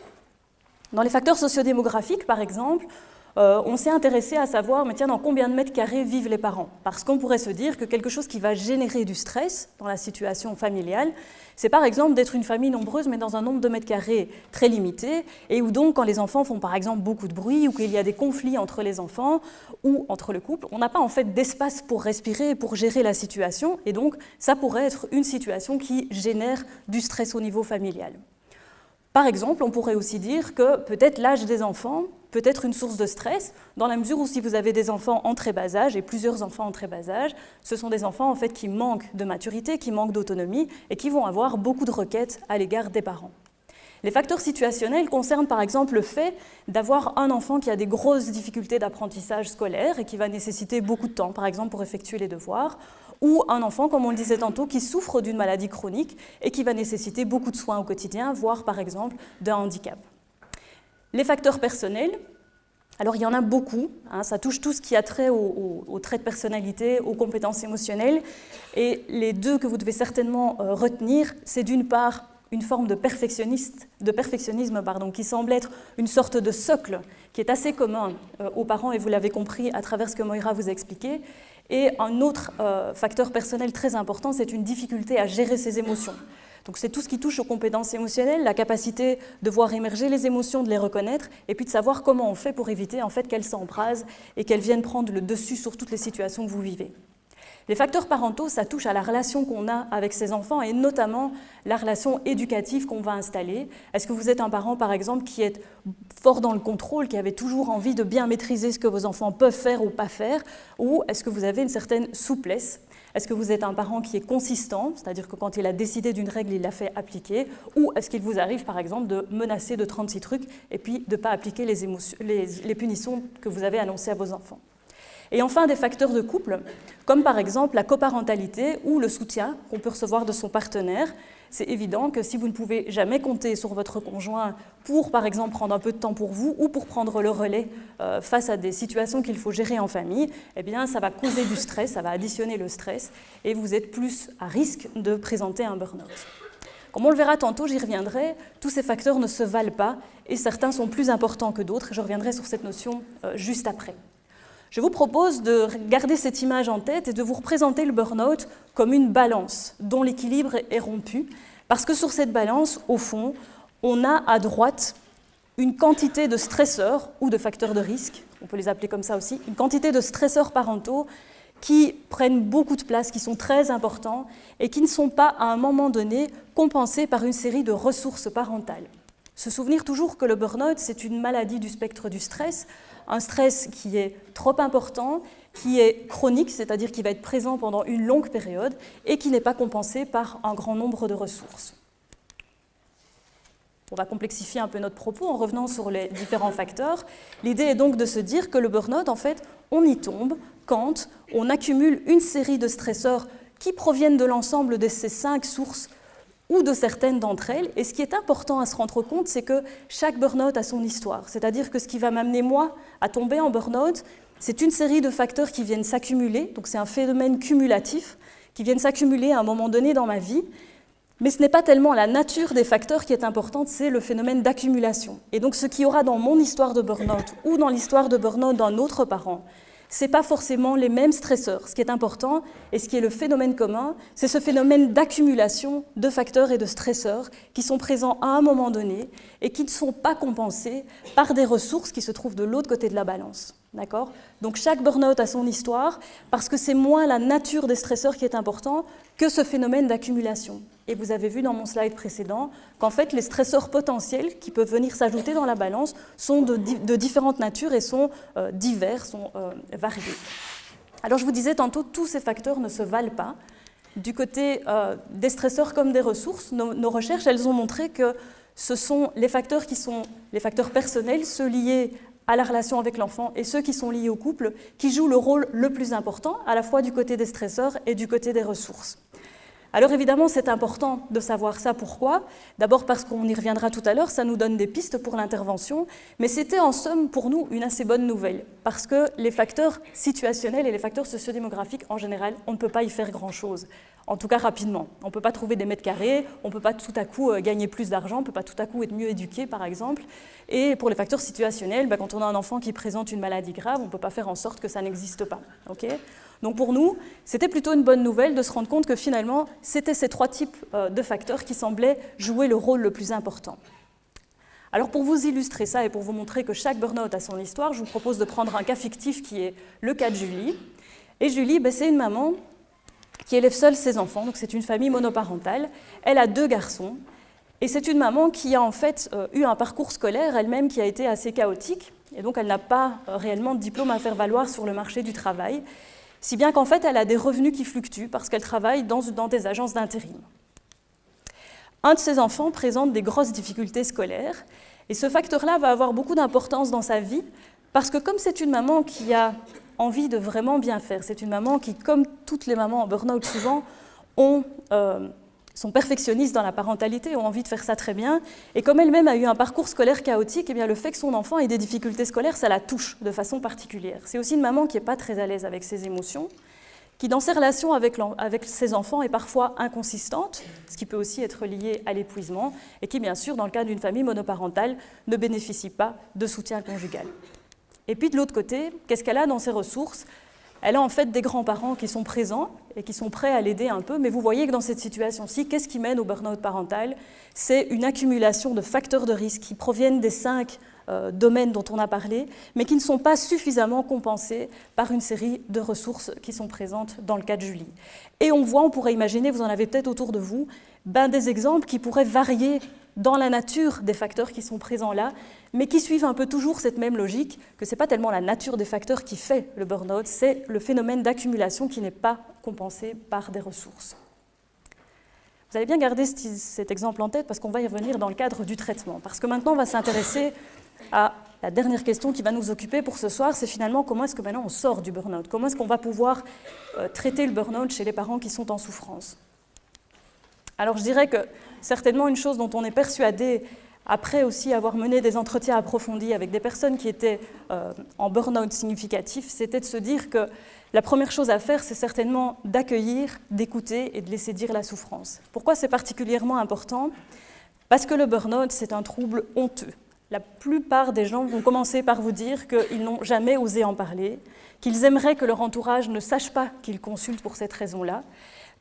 Dans les facteurs sociodémographiques, par exemple, on s'est intéressé à savoir, mais tiens, dans combien de mètres carrés vivent les parents? Parce qu'on pourrait se dire que quelque chose qui va générer du stress dans la situation familiale, c'est par exemple d'être une famille nombreuse, mais dans un nombre de mètres carrés très limité, et où donc, quand les enfants font par exemple beaucoup de bruit, ou qu'il y a des conflits entre les enfants, ou entre le couple, on n'a pas en fait d'espace pour respirer et pour gérer la situation, et donc ça pourrait être une situation qui génère du stress au niveau familial. Par exemple, on pourrait aussi dire que peut-être l'âge des enfants peut être une source de stress, dans la mesure où si vous avez des enfants en très bas âge, et plusieurs enfants en très bas âge, ce sont des enfants en fait qui manquent de maturité, qui manquent d'autonomie, et qui vont avoir beaucoup de requêtes à l'égard des parents. Les facteurs situationnels concernent par exemple le fait d'avoir un enfant qui a des grosses difficultés d'apprentissage scolaire et qui va nécessiter beaucoup de temps, par exemple pour effectuer les devoirs, ou un enfant, comme on le disait tantôt, qui souffre d'une maladie chronique et qui va nécessiter beaucoup de soins au quotidien, voire par exemple d'un handicap. Les facteurs personnels, alors il y en a beaucoup, ça touche tout ce qui a trait aux traits de personnalité, aux compétences émotionnelles, et les deux que vous devez certainement retenir, c'est d'une part une forme de perfectionnisme qui semble être une sorte de socle qui est assez commun aux parents, et vous l'avez compris à travers ce que Moira vous a expliqué. Et un autre facteur personnel très important, c'est une difficulté à gérer ses émotions. Donc c'est tout ce qui touche aux compétences émotionnelles, la capacité de voir émerger les émotions, de les reconnaître, et puis de savoir comment on fait pour éviter en fait qu'elles s'embrasent et qu'elles viennent prendre le dessus sur toutes les situations que vous vivez. Les facteurs parentaux, ça touche à la relation qu'on a avec ses enfants et notamment la relation éducative qu'on va installer. Est-ce que vous êtes un parent, par exemple, qui est fort dans le contrôle, qui avait toujours envie de bien maîtriser ce que vos enfants peuvent faire ou pas faire, ou est-ce que vous avez une certaine souplesse? Est-ce que vous êtes un parent qui est consistant, c'est-à-dire que quand il a décidé d'une règle, il l'a fait appliquer, ou est-ce qu'il vous arrive, par exemple, de menacer de 36 trucs et puis de ne pas appliquer les punitions que vous avez annoncées à vos enfants? Et enfin, des facteurs de couple, comme par exemple la coparentalité ou le soutien qu'on peut recevoir de son partenaire. C'est évident que si vous ne pouvez jamais compter sur votre conjoint pour, par exemple, prendre un peu de temps pour vous ou pour prendre le relais face à des situations qu'il faut gérer en famille, eh bien, ça va causer du stress, ça va additionner le stress et vous êtes plus à risque de présenter un burn-out. Comme on le verra tantôt, j'y reviendrai, tous ces facteurs ne se valent pas et certains sont plus importants que d'autres. Je reviendrai sur cette notion juste après. Je vous propose de garder cette image en tête et de vous représenter le burn-out comme une balance dont l'équilibre est rompu, parce que sur cette balance, au fond, on a à droite une quantité de stresseurs ou de facteurs de risque, on peut les appeler comme ça aussi, une quantité de stresseurs parentaux qui prennent beaucoup de place, qui sont très importants et qui ne sont pas à un moment donné compensés par une série de ressources parentales. Se souvenir toujours que le burn-out, c'est une maladie du spectre du stress, un stress qui est trop important, qui est chronique, c'est-à-dire qui va être présent pendant une longue période et qui n'est pas compensé par un grand nombre de ressources. On va complexifier un peu notre propos en revenant sur les différents facteurs. L'idée est donc de se dire que le burn-out, en fait, on y tombe quand on accumule une série de stresseurs qui proviennent de l'ensemble de ces 5 sources ou de certaines d'entre elles. Et ce qui est important à se rendre compte, c'est que chaque burn-out a son histoire. C'est-à-dire que ce qui va m'amener, moi, à tomber en burn-out, c'est une série de facteurs qui viennent s'accumuler. Donc c'est un phénomène cumulatif qui viennent s'accumuler à un moment donné dans ma vie. Mais ce n'est pas tellement la nature des facteurs qui est importante, c'est le phénomène d'accumulation. Et donc ce qu'il y aura dans mon histoire de burn-out ou dans l'histoire de burn-out d'un autre parent, ce n'est pas forcément les mêmes stresseurs. Ce qui est important et ce qui est le phénomène commun, c'est ce phénomène d'accumulation de facteurs et de stresseurs qui sont présents à un moment donné et qui ne sont pas compensés par des ressources qui se trouvent de l'autre côté de la balance. D'accord ? Donc chaque burn-out a son histoire parce que c'est moins la nature des stresseurs qui est important que ce phénomène d'accumulation. Et vous avez vu dans mon slide précédent qu'en fait les stresseurs potentiels qui peuvent venir s'ajouter dans la balance sont de différentes natures et sont divers, sont variés. Alors je vous disais tantôt, tous ces facteurs ne se valent pas. Du côté des stresseurs comme des ressources, nos recherches elles ont montré que ce sont les facteurs qui sont les facteurs personnels, ceux liés à la relation avec l'enfant et ceux qui sont liés au couple, qui jouent le rôle le plus important, à la fois du côté des stresseurs et du côté des ressources. Alors évidemment, c'est important de savoir ça. Pourquoi ? D'abord parce qu'on y reviendra tout à l'heure, ça nous donne des pistes pour l'intervention, mais c'était en somme pour nous une assez bonne nouvelle, parce que les facteurs situationnels et les facteurs sociodémographiques, en général, on ne peut pas y faire grand-chose. En tout cas rapidement. On ne peut pas trouver des mètres carrés, on ne peut pas tout à coup gagner plus d'argent, on ne peut pas tout à coup être mieux éduqué par exemple. Et pour les facteurs situationnels, quand on a un enfant qui présente une maladie grave, on ne peut pas faire en sorte que ça n'existe pas. Okay ? Donc pour nous, c'était plutôt une bonne nouvelle de se rendre compte que finalement, c'était ces 3 types de facteurs qui semblaient jouer le rôle le plus important. Alors pour vous illustrer ça et pour vous montrer que chaque burn-out a son histoire, je vous propose de prendre un cas fictif qui est le cas de Julie. Et Julie, c'est une maman qui élève seule ses enfants, donc c'est une famille monoparentale. Elle a 2 garçons, et c'est une maman qui a en fait eu un parcours scolaire elle-même qui a été assez chaotique, et donc elle n'a pas réellement de diplôme à faire valoir sur le marché du travail, si bien qu'en fait elle a des revenus qui fluctuent parce qu'elle travaille dans des agences d'intérim. Un de ses enfants présente des grosses difficultés scolaires, et ce facteur-là va avoir beaucoup d'importance dans sa vie, parce que comme c'est une maman qui a envie de vraiment bien faire. C'est une maman qui, comme toutes les mamans en burn-out souvent, sont perfectionnistes dans la parentalité, ont envie de faire ça très bien. Et comme elle-même a eu un parcours scolaire chaotique, eh bien, le fait que son enfant ait des difficultés scolaires, ça la touche de façon particulière. C'est aussi une maman qui n'est pas très à l'aise avec ses émotions, qui dans ses relations avec ses enfants est parfois inconsistante, ce qui peut aussi être lié à l'épuisement, et qui, bien sûr, dans le cas d'une famille monoparentale, ne bénéficie pas de soutien conjugal. Et puis de l'autre côté, qu'est-ce qu'elle a dans ses ressources ? Elle a en fait des grands-parents qui sont présents et qui sont prêts à l'aider un peu, mais vous voyez que dans cette situation-ci, qu'est-ce qui mène au burn-out parental ? C'est une accumulation de facteurs de risque qui proviennent des 5 domaines dont on a parlé, mais qui ne sont pas suffisamment compensés par une série de ressources qui sont présentes dans le cas de Julie. Et on voit, on pourrait imaginer, vous en avez peut-être autour de vous, des exemples qui pourraient varier dans la nature des facteurs qui sont présents là, mais qui suivent un peu toujours cette même logique, que ce n'est pas tellement la nature des facteurs qui fait le burn-out, c'est le phénomène d'accumulation qui n'est pas compensé par des ressources. Vous allez bien garder cet exemple en tête parce qu'on va y revenir dans le cadre du traitement. Parce que maintenant, on va s'intéresser à la dernière question qui va nous occuper pour ce soir, c'est finalement comment est-ce que maintenant on sort du burn-out ? Comment est-ce qu'on va pouvoir traiter le burn-out chez les parents qui sont en souffrance ? Alors je dirais que certainement une chose dont on est persuadé, après aussi avoir mené des entretiens approfondis avec des personnes qui étaient en burn-out significatif, c'était de se dire que la première chose à faire, c'est certainement d'accueillir, d'écouter et de laisser dire la souffrance. Pourquoi c'est particulièrement important ? Parce que le burn-out, c'est un trouble honteux. La plupart des gens vont commencer par vous dire qu'ils n'ont jamais osé en parler, qu'ils aimeraient que leur entourage ne sache pas qu'ils consultent pour cette raison-là,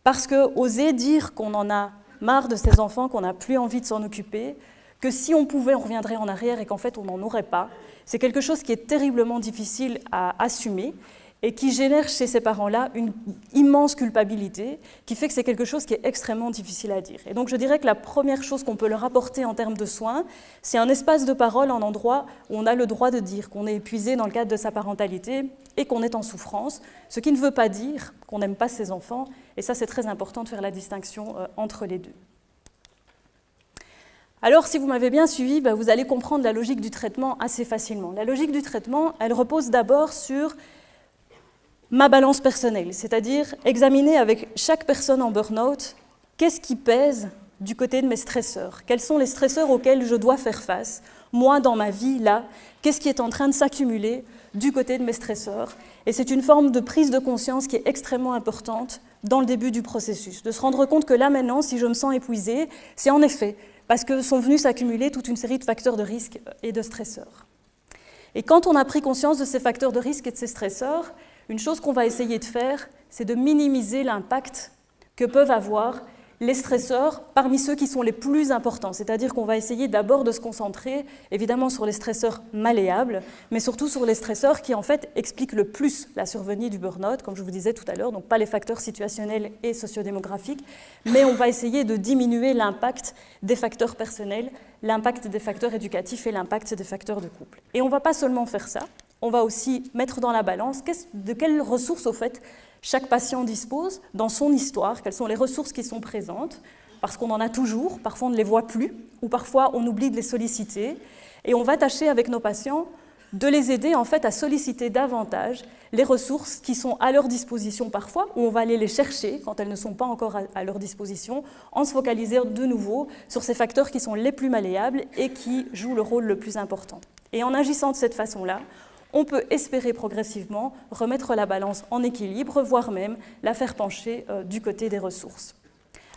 parce que oser dire qu'on en a marre de ses enfants, qu'on n'a plus envie de s'en occuper, que si on pouvait, on reviendrait en arrière et qu'en fait, on n'en aurait pas. C'est quelque chose qui est terriblement difficile à assumer et qui génère chez ces parents-là une immense culpabilité, qui fait que c'est quelque chose qui est extrêmement difficile à dire. Et donc je dirais que la première chose qu'on peut leur apporter en termes de soins, c'est un espace de parole, un endroit où on a le droit de dire qu'on est épuisé dans le cadre de sa parentalité et qu'on est en souffrance, ce qui ne veut pas dire qu'on n'aime pas ses enfants, et ça c'est très important de faire la distinction entre les deux. Alors, si vous m'avez bien suivi, vous allez comprendre la logique du traitement assez facilement. La logique du traitement, elle repose d'abord sur ma balance personnelle, c'est-à-dire examiner avec chaque personne en burn-out qu'est-ce qui pèse du côté de mes stresseurs, quels sont les stresseurs auxquels je dois faire face, moi dans ma vie, là, qu'est-ce qui est en train de s'accumuler du côté de mes stresseurs. Et c'est une forme de prise de conscience qui est extrêmement importante dans le début du processus, de se rendre compte que là maintenant, si je me sens épuisée, c'est en effet parce que sont venus s'accumuler toute une série de facteurs de risque et de stresseurs. Et quand on a pris conscience de ces facteurs de risque et de ces stresseurs, une chose qu'on va essayer de faire, c'est de minimiser l'impact que peuvent avoir les stresseurs parmi ceux qui sont les plus importants. C'est-à-dire qu'on va essayer d'abord de se concentrer, évidemment, sur les stresseurs malléables, mais surtout sur les stresseurs qui, en fait, expliquent le plus la survenue du burn-out, comme je vous disais tout à l'heure, donc pas les facteurs situationnels et sociodémographiques, mais on va essayer de diminuer l'impact des facteurs personnels, l'impact des facteurs éducatifs et l'impact des facteurs de couple. Et on ne va pas seulement faire ça, on va aussi mettre dans la balance de quelles ressources, au fait, chaque patient dispose dans son histoire, quelles sont les ressources qui sont présentes, parce qu'on en a toujours, parfois on ne les voit plus, ou parfois on oublie de les solliciter, et on va tâcher avec nos patients de les aider en fait à solliciter davantage les ressources qui sont à leur disposition parfois, ou on va aller les chercher quand elles ne sont pas encore à leur disposition, en se focalisant de nouveau sur ces facteurs qui sont les plus malléables et qui jouent le rôle le plus important. Et en agissant de cette façon-là, on peut espérer progressivement remettre la balance en équilibre, voire même la faire pencher du côté des ressources.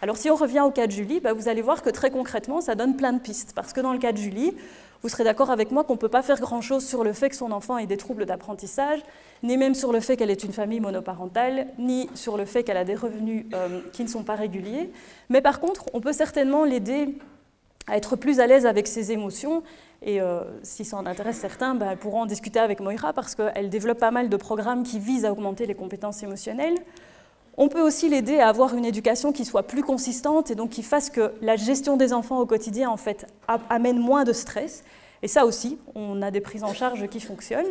Alors si on revient au cas de Julie, vous allez voir que très concrètement, ça donne plein de pistes. Parce que dans le cas de Julie, vous serez d'accord avec moi qu'on ne peut pas faire grand-chose sur le fait que son enfant ait des troubles d'apprentissage, ni même sur le fait qu'elle est une famille monoparentale, ni sur le fait qu'elle a des revenus qui ne sont pas réguliers. Mais par contre, on peut certainement l'aider à être plus à l'aise avec ses émotions. Et si ça en intéresse certains, elles pourront en discuter avec Moira parce qu'elle développe pas mal de programmes qui visent à augmenter les compétences émotionnelles. On peut aussi l'aider à avoir une éducation qui soit plus consistante et donc qui fasse que la gestion des enfants au quotidien en fait, amène moins de stress. Et ça aussi, on a des prises en charge qui fonctionnent.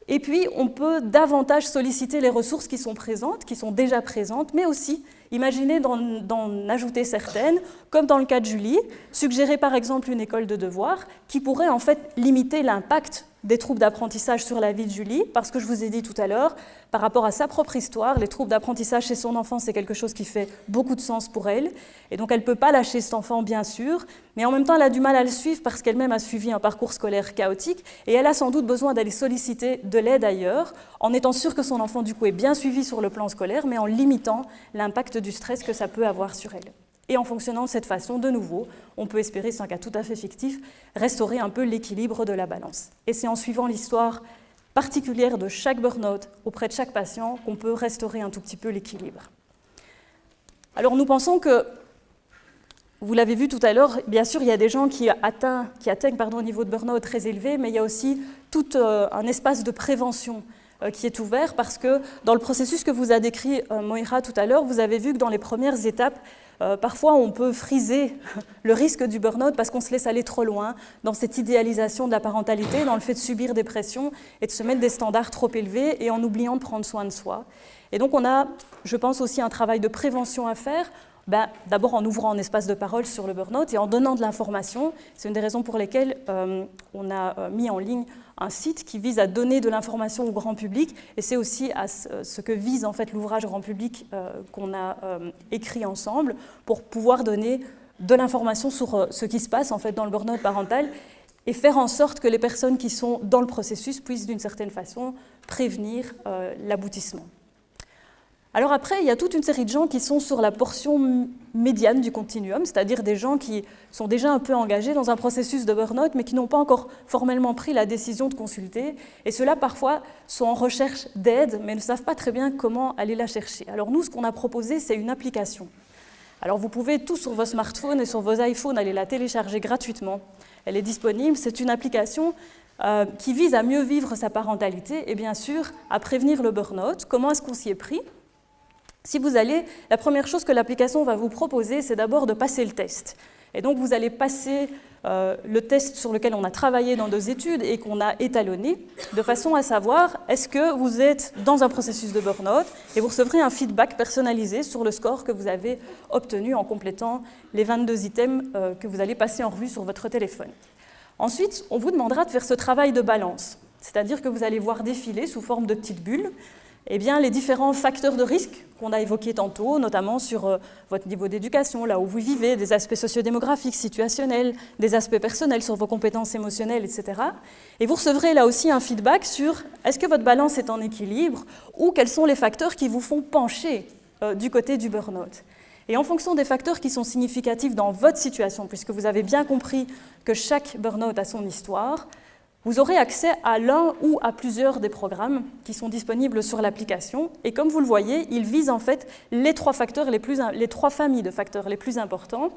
Et puis, on peut davantage solliciter les ressources qui sont présentes, qui sont déjà présentes, mais aussi imaginer d'en ajouter certaines, comme dans le cas de Julie, suggérer par exemple une école de devoirs qui pourrait en fait limiter l'impact des troubles d'apprentissage sur la vie de Julie, parce que je vous ai dit tout à l'heure, par rapport à sa propre histoire, les troubles d'apprentissage chez son enfant, c'est quelque chose qui fait beaucoup de sens pour elle, et donc elle ne peut pas lâcher cet enfant, bien sûr, mais en même temps, elle a du mal à le suivre parce qu'elle-même a suivi un parcours scolaire chaotique, et elle a sans doute besoin d'aller solliciter de l'aide ailleurs, en étant sûre que son enfant, du coup, est bien suivi sur le plan scolaire, mais en limitant l'impact du stress que ça peut avoir sur elle. Et en fonctionnant de cette façon, de nouveau, on peut espérer, c'est un cas tout à fait fictif, restaurer un peu l'équilibre de la balance. Et c'est en suivant l'histoire particulière de chaque burn-out auprès de chaque patient qu'on peut restaurer un tout petit peu l'équilibre. Alors nous pensons que, vous l'avez vu tout à l'heure, bien sûr il y a des gens qui atteignent un niveau de burn-out très élevé, mais il y a aussi tout un espace de prévention qui est ouvert parce que dans le processus que vous a décrit Moira tout à l'heure, vous avez vu que dans les premières étapes, parfois on peut friser le risque du burn-out parce qu'on se laisse aller trop loin dans cette idéalisation de la parentalité, dans le fait de subir des pressions et de se mettre des standards trop élevés et en oubliant de prendre soin de soi. Et donc on a, je pense, aussi un travail de prévention à faire, d'abord en ouvrant un espace de parole sur le burn-out et en donnant de l'information. C'est une des raisons pour lesquelles on a mis en ligne un site qui vise à donner de l'information au grand public, et c'est aussi à ce que vise en fait l'ouvrage grand public qu'on a écrit ensemble pour pouvoir donner de l'information sur ce qui se passe en fait dans le burn-out parental et faire en sorte que les personnes qui sont dans le processus puissent d'une certaine façon prévenir l'aboutissement. Alors après, il y a toute une série de gens qui sont sur la portion médiane du continuum, c'est-à-dire des gens qui sont déjà un peu engagés dans un processus de burn-out, mais qui n'ont pas encore formellement pris la décision de consulter. Et ceux-là, parfois, sont en recherche d'aide, mais ne savent pas très bien comment aller la chercher. Alors nous, ce qu'on a proposé, c'est une application. Alors vous pouvez tous sur vos smartphones et sur vos iPhones aller la télécharger gratuitement. Elle est disponible, c'est une application qui vise à mieux vivre sa parentalité et bien sûr à prévenir le burn-out. Comment est-ce qu'on s'y est pris ? Si vous allez, la première chose que l'application va vous proposer, c'est d'abord de passer le test. Et donc vous allez passer le test sur lequel on a travaillé dans 2 études et qu'on a étalonné, de façon à savoir est-ce que vous êtes dans un processus de burn-out, et vous recevrez un feedback personnalisé sur le score que vous avez obtenu en complétant les 22 items que vous allez passer en revue sur votre téléphone. Ensuite, on vous demandera de faire ce travail de balance, c'est-à-dire que vous allez voir défiler sous forme de petites bulles eh bien, les différents facteurs de risque qu'on a évoqués tantôt, notamment sur votre niveau d'éducation, là où vous vivez, des aspects sociodémographiques, situationnels, des aspects personnels sur vos compétences émotionnelles, etc. Et vous recevrez là aussi un feedback sur est-ce que votre balance est en équilibre ou quels sont les facteurs qui vous font pencher du côté du burn-out. Et en fonction des facteurs qui sont significatifs dans votre situation, puisque vous avez bien compris que chaque burn-out a son histoire, vous aurez accès à l'un ou à plusieurs des programmes qui sont disponibles sur l'application. Et comme vous le voyez, ils visent en fait les 3 familles de facteurs les plus importants.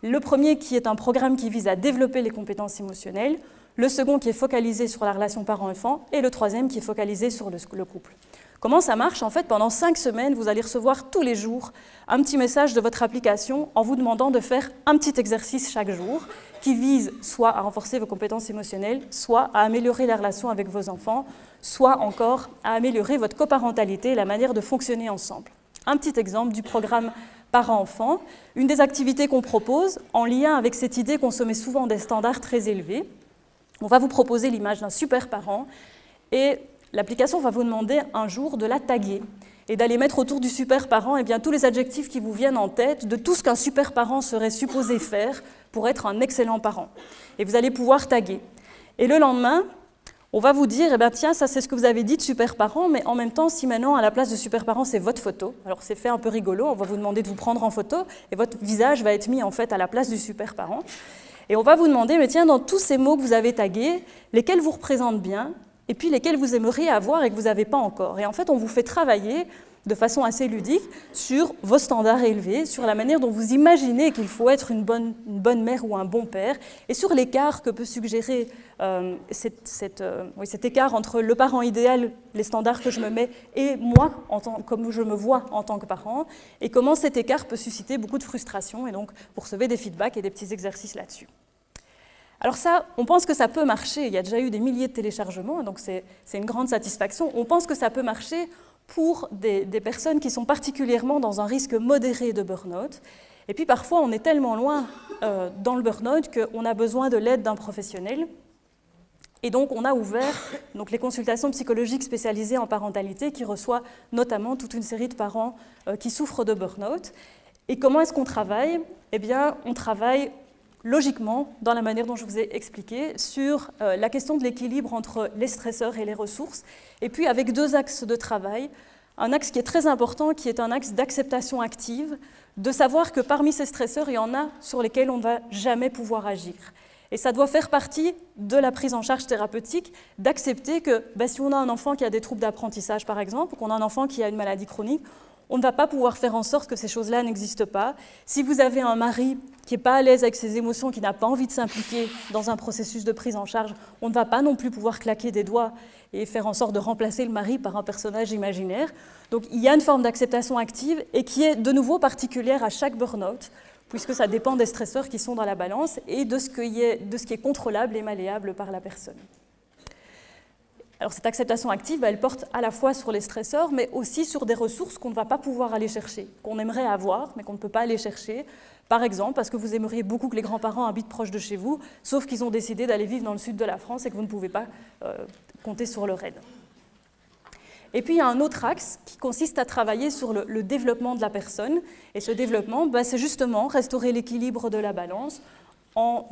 Le premier qui est un programme qui vise à développer les compétences émotionnelles, le second qui est focalisé sur la relation parent-enfant et le troisième qui est focalisé sur le couple. Comment ça marche ? En fait, pendant 5 semaines, vous allez recevoir tous les jours un petit message de votre application en vous demandant de faire un petit exercice chaque jour qui vise soit à renforcer vos compétences émotionnelles, soit à améliorer la relation avec vos enfants, soit encore à améliorer votre coparentalité et la manière de fonctionner ensemble. Un petit exemple du programme parent-enfant, une des activités qu'on propose en lien avec cette idée qu'on se met souvent des standards très élevés. On va vous proposer l'image d'un super parent et l'application va vous demander un jour de la taguer et d'aller mettre autour du super parent eh bien, tous les adjectifs qui vous viennent en tête de tout ce qu'un super parent serait supposé faire pour être un excellent parent. Et vous allez pouvoir taguer. Et le lendemain, on va vous dire, eh bien, tiens, ça c'est ce que vous avez dit de super parent, mais en même temps, si maintenant à la place de super parent, c'est votre photo, alors c'est fait un peu rigolo, on va vous demander de vous prendre en photo et votre visage va être mis en fait à la place du super parent. Et on va vous demander, mais tiens, dans tous ces mots que vous avez tagués, lesquels vous représentent bien et puis lesquels vous aimeriez avoir et que vous n'avez pas encore. Et en fait, on vous fait travailler de façon assez ludique sur vos standards élevés, sur la manière dont vous imaginez qu'il faut être une bonne mère ou un bon père, et sur l'écart que peut suggérer cet écart entre le parent idéal, les standards que je me mets, et moi, comme je me vois en tant que parent, et comment cet écart peut susciter beaucoup de frustration, et donc vous recevez des feedbacks et des petits exercices là-dessus. Alors ça, on pense que ça peut marcher, il y a déjà eu des milliers de téléchargements, donc c'est une grande satisfaction. On pense que ça peut marcher pour des personnes qui sont particulièrement dans un risque modéré de burn-out. Et puis parfois, on est tellement loin dans le burn-out qu'on a besoin de l'aide d'un professionnel. Et donc, on a ouvert les consultations psychologiques spécialisées en parentalité qui reçoit notamment toute une série de parents qui souffrent de burn-out. Et comment est-ce qu'on travaille ? Eh bien, on travaille logiquement, dans la manière dont je vous ai expliqué, sur la question de l'équilibre entre les stresseurs et les ressources, et puis avec 2 axes de travail. Un axe qui est très important, qui est un axe d'acceptation active, de savoir que parmi ces stresseurs, il y en a sur lesquels on ne va jamais pouvoir agir. Et ça doit faire partie de la prise en charge thérapeutique, d'accepter que si on a un enfant qui a des troubles d'apprentissage, par exemple, ou qu'on a un enfant qui a une maladie chronique, on ne va pas pouvoir faire en sorte que ces choses-là n'existent pas. Si vous avez un mari qui n'est pas à l'aise avec ses émotions, qui n'a pas envie de s'impliquer dans un processus de prise en charge, on ne va pas non plus pouvoir claquer des doigts et faire en sorte de remplacer le mari par un personnage imaginaire. Donc il y a une forme d'acceptation active et qui est de nouveau particulière à chaque burn-out, puisque ça dépend des stresseurs qui sont dans la balance et de ce qui est contrôlable et malléable par la personne. Alors cette acceptation active, elle porte à la fois sur les stresseurs, mais aussi sur des ressources qu'on ne va pas pouvoir aller chercher, qu'on aimerait avoir, mais qu'on ne peut pas aller chercher. Par exemple, parce que vous aimeriez beaucoup que les grands-parents habitent proche de chez vous, sauf qu'ils ont décidé d'aller vivre dans le sud de la France et que vous ne pouvez pas compter sur leur aide. Et puis il y a un autre axe qui consiste à travailler sur le développement de la personne. Et ce développement, c'est justement restaurer l'équilibre de la balance, en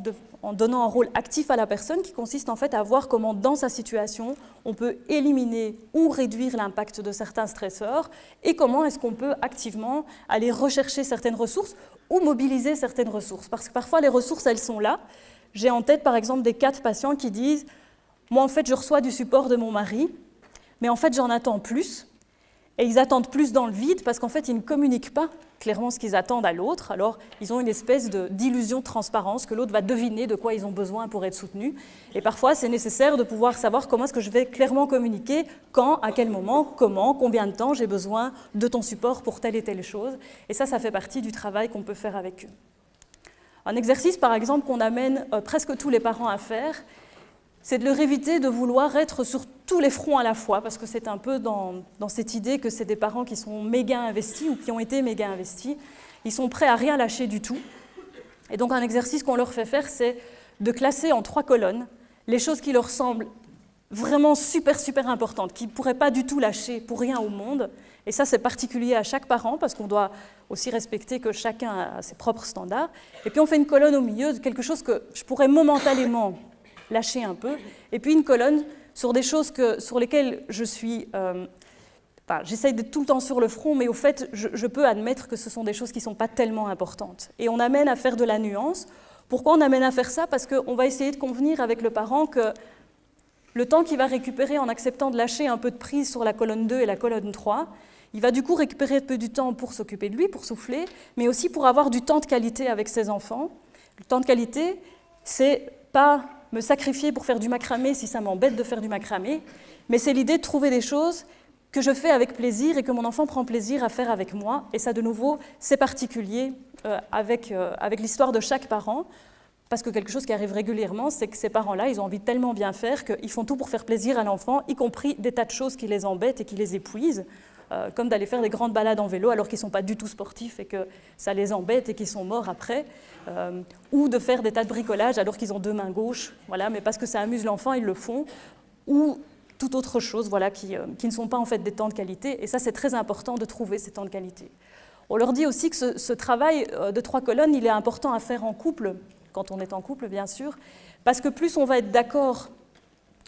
donnant un rôle actif à la personne qui consiste en fait à voir comment dans sa situation on peut éliminer ou réduire l'impact de certains stresseurs et comment est-ce qu'on peut activement aller rechercher certaines ressources ou mobiliser certaines ressources. Parce que parfois les ressources elles sont là. J'ai en tête par exemple des cas de patients qui disent « moi en fait je reçois du support de mon mari, mais en fait j'en attends plus ». et ils attendent plus dans le vide parce qu'en fait, ils ne communiquent pas clairement ce qu'ils attendent à l'autre. Alors, ils ont une espèce d'illusion de transparence que l'autre va deviner de quoi ils ont besoin pour être soutenus. Et parfois, c'est nécessaire de pouvoir savoir comment est-ce que je vais clairement communiquer, quand, à quel moment, comment, combien de temps j'ai besoin de ton support pour telle et telle chose. Et ça fait partie du travail qu'on peut faire avec eux. Un exercice, par exemple, qu'on amène presque tous les parents à faire, c'est de leur éviter de vouloir être sur tous les fronts à la fois, parce que c'est un peu dans cette idée que c'est des parents qui sont méga investis ou qui ont été méga investis. Ils sont prêts à rien lâcher du tout. Et donc un exercice qu'on leur fait faire, c'est de classer en 3 colonnes les choses qui leur semblent vraiment super importantes, qu'ils ne pourraient pas du tout lâcher pour rien au monde. Et ça, c'est particulier à chaque parent, parce qu'on doit aussi respecter que chacun a ses propres standards. Et puis on fait une colonne au milieu de quelque chose que je pourrais momentanément lâcher un peu, et puis une colonne sur des choses sur lesquelles je suis... j'essaye d'être tout le temps sur le front, mais au fait, je peux admettre que ce sont des choses qui ne sont pas tellement importantes. Et on amène à faire de la nuance. Pourquoi on amène à faire ça? Parce qu'on va essayer de convenir avec le parent que le temps qu'il va récupérer en acceptant de lâcher un peu de prise sur la colonne 2 et la colonne 3, il va du coup récupérer un peu du temps pour s'occuper de lui, pour souffler, mais aussi pour avoir du temps de qualité avec ses enfants. Le temps de qualité, c'est pas me sacrifier pour faire du macramé si ça m'embête de faire du macramé, mais c'est l'idée de trouver des choses que je fais avec plaisir et que mon enfant prend plaisir à faire avec moi. Et ça, de nouveau, c'est particulier avec l'histoire de chaque parent, parce que quelque chose qui arrive régulièrement, c'est que ces parents-là, ils ont envie de tellement bien faire qu'ils font tout pour faire plaisir à l'enfant, y compris des tas de choses qui les embêtent et qui les épuisent, comme d'aller faire des grandes balades en vélo alors qu'ils ne sont pas du tout sportifs et que ça les embête et qu'ils sont morts après, ou de faire des tas de bricolage alors qu'ils ont 2 mains gauches, voilà, mais parce que ça amuse l'enfant, ils le font, ou toute autre chose, voilà, qui ne sont pas en fait des temps de qualité. Et ça, c'est très important de trouver ces temps de qualité. On leur dit aussi que ce travail de 3 colonnes, il est important à faire en couple, quand on est en couple, bien sûr, parce que plus on va être d'accord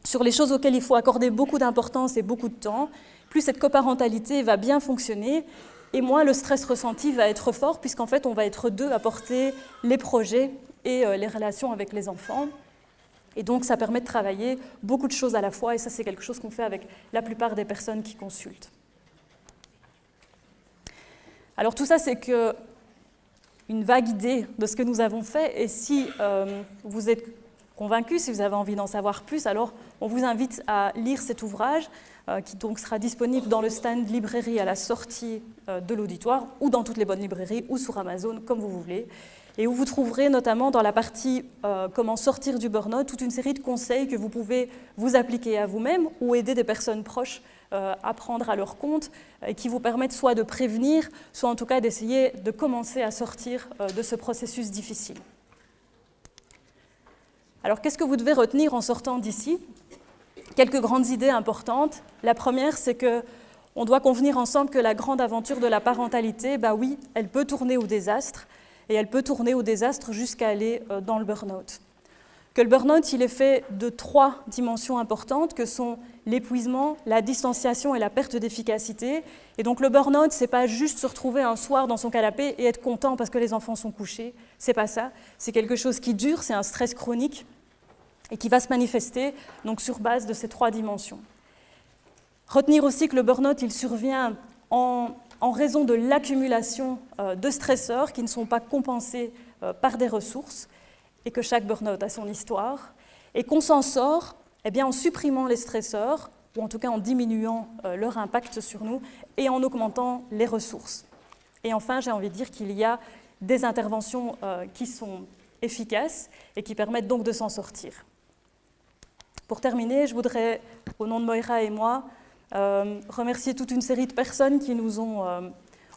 sur les choses auxquelles il faut accorder beaucoup d'importance et beaucoup de temps, plus cette coparentalité va bien fonctionner et moins le stress ressenti va être fort, puisqu'en fait, on va être 2 à porter les projets et les relations avec les enfants. Et donc, ça permet de travailler beaucoup de choses à la fois, et ça, c'est quelque chose qu'on fait avec la plupart des personnes qui consultent. Alors, tout ça, c'est une vague idée de ce que nous avons fait, et si vous êtes convaincus, si vous avez envie d'en savoir plus, alors on vous invite à lire cet ouvrage, qui donc sera disponible dans le stand librairie à la sortie de l'auditoire, ou dans toutes les bonnes librairies, ou sur Amazon, comme vous voulez, et où vous trouverez notamment dans la partie comment sortir du burn-out toute une série de conseils que vous pouvez vous appliquer à vous-même ou aider des personnes proches à prendre à leur compte et qui vous permettent soit de prévenir, soit en tout cas d'essayer de commencer à sortir de ce processus difficile. Alors qu'est-ce que vous devez retenir en sortant d'ici? Quelques grandes idées importantes. La première, c'est qu'on doit convenir ensemble que la grande aventure de la parentalité, oui, elle peut tourner au désastre, et elle peut tourner au désastre jusqu'à aller dans le burn-out. Que le burn-out, il est fait de 3 dimensions importantes, que sont l'épuisement, la distanciation et la perte d'efficacité. Et donc le burn-out, c'est pas juste se retrouver un soir dans son canapé et être content parce que les enfants sont couchés. C'est pas ça. C'est quelque chose qui dure, c'est un stress chronique et qui va se manifester donc sur base de ces 3 dimensions. Retenir aussi que le burn-out, il survient en raison de l'accumulation de stresseurs qui ne sont pas compensés par des ressources, et que chaque burn-out a son histoire, et qu'on s'en sort en supprimant les stresseurs, ou en tout cas en diminuant leur impact sur nous, et en augmentant les ressources. Et enfin, j'ai envie de dire qu'il y a des interventions qui sont efficaces et qui permettent donc de s'en sortir. Pour terminer, je voudrais, au nom de Moira et moi, remercier toute une série de personnes qui nous ont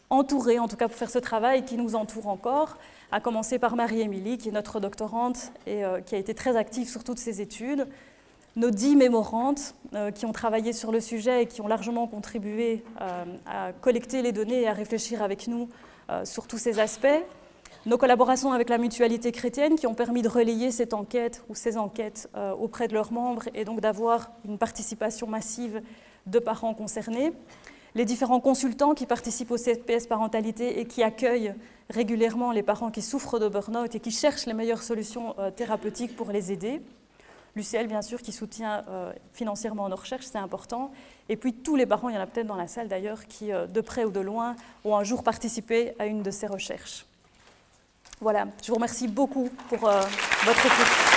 entourés, en tout cas pour faire ce travail, et qui nous entourent encore, à commencer par Marie-Émilie, qui est notre doctorante et qui a été très active sur toutes ces études, nos 10 mémorantes qui ont travaillé sur le sujet et qui ont largement contribué à collecter les données et à réfléchir avec nous sur tous ces aspects, nos collaborations avec la Mutualité chrétienne qui ont permis de relayer cette enquête ou ces enquêtes auprès de leurs membres et donc d'avoir une participation massive de parents concernés, les différents consultants qui participent au CPS parentalité et qui accueillent régulièrement les parents qui souffrent de burn-out et qui cherchent les meilleures solutions thérapeutiques pour les aider, l'UCL, bien sûr, qui soutient financièrement nos recherches, c'est important. Et puis tous les parents, il y en a peut-être dans la salle d'ailleurs, qui, de près ou de loin, ont un jour participé à une de ces recherches. Voilà, je vous remercie beaucoup pour votre écoute.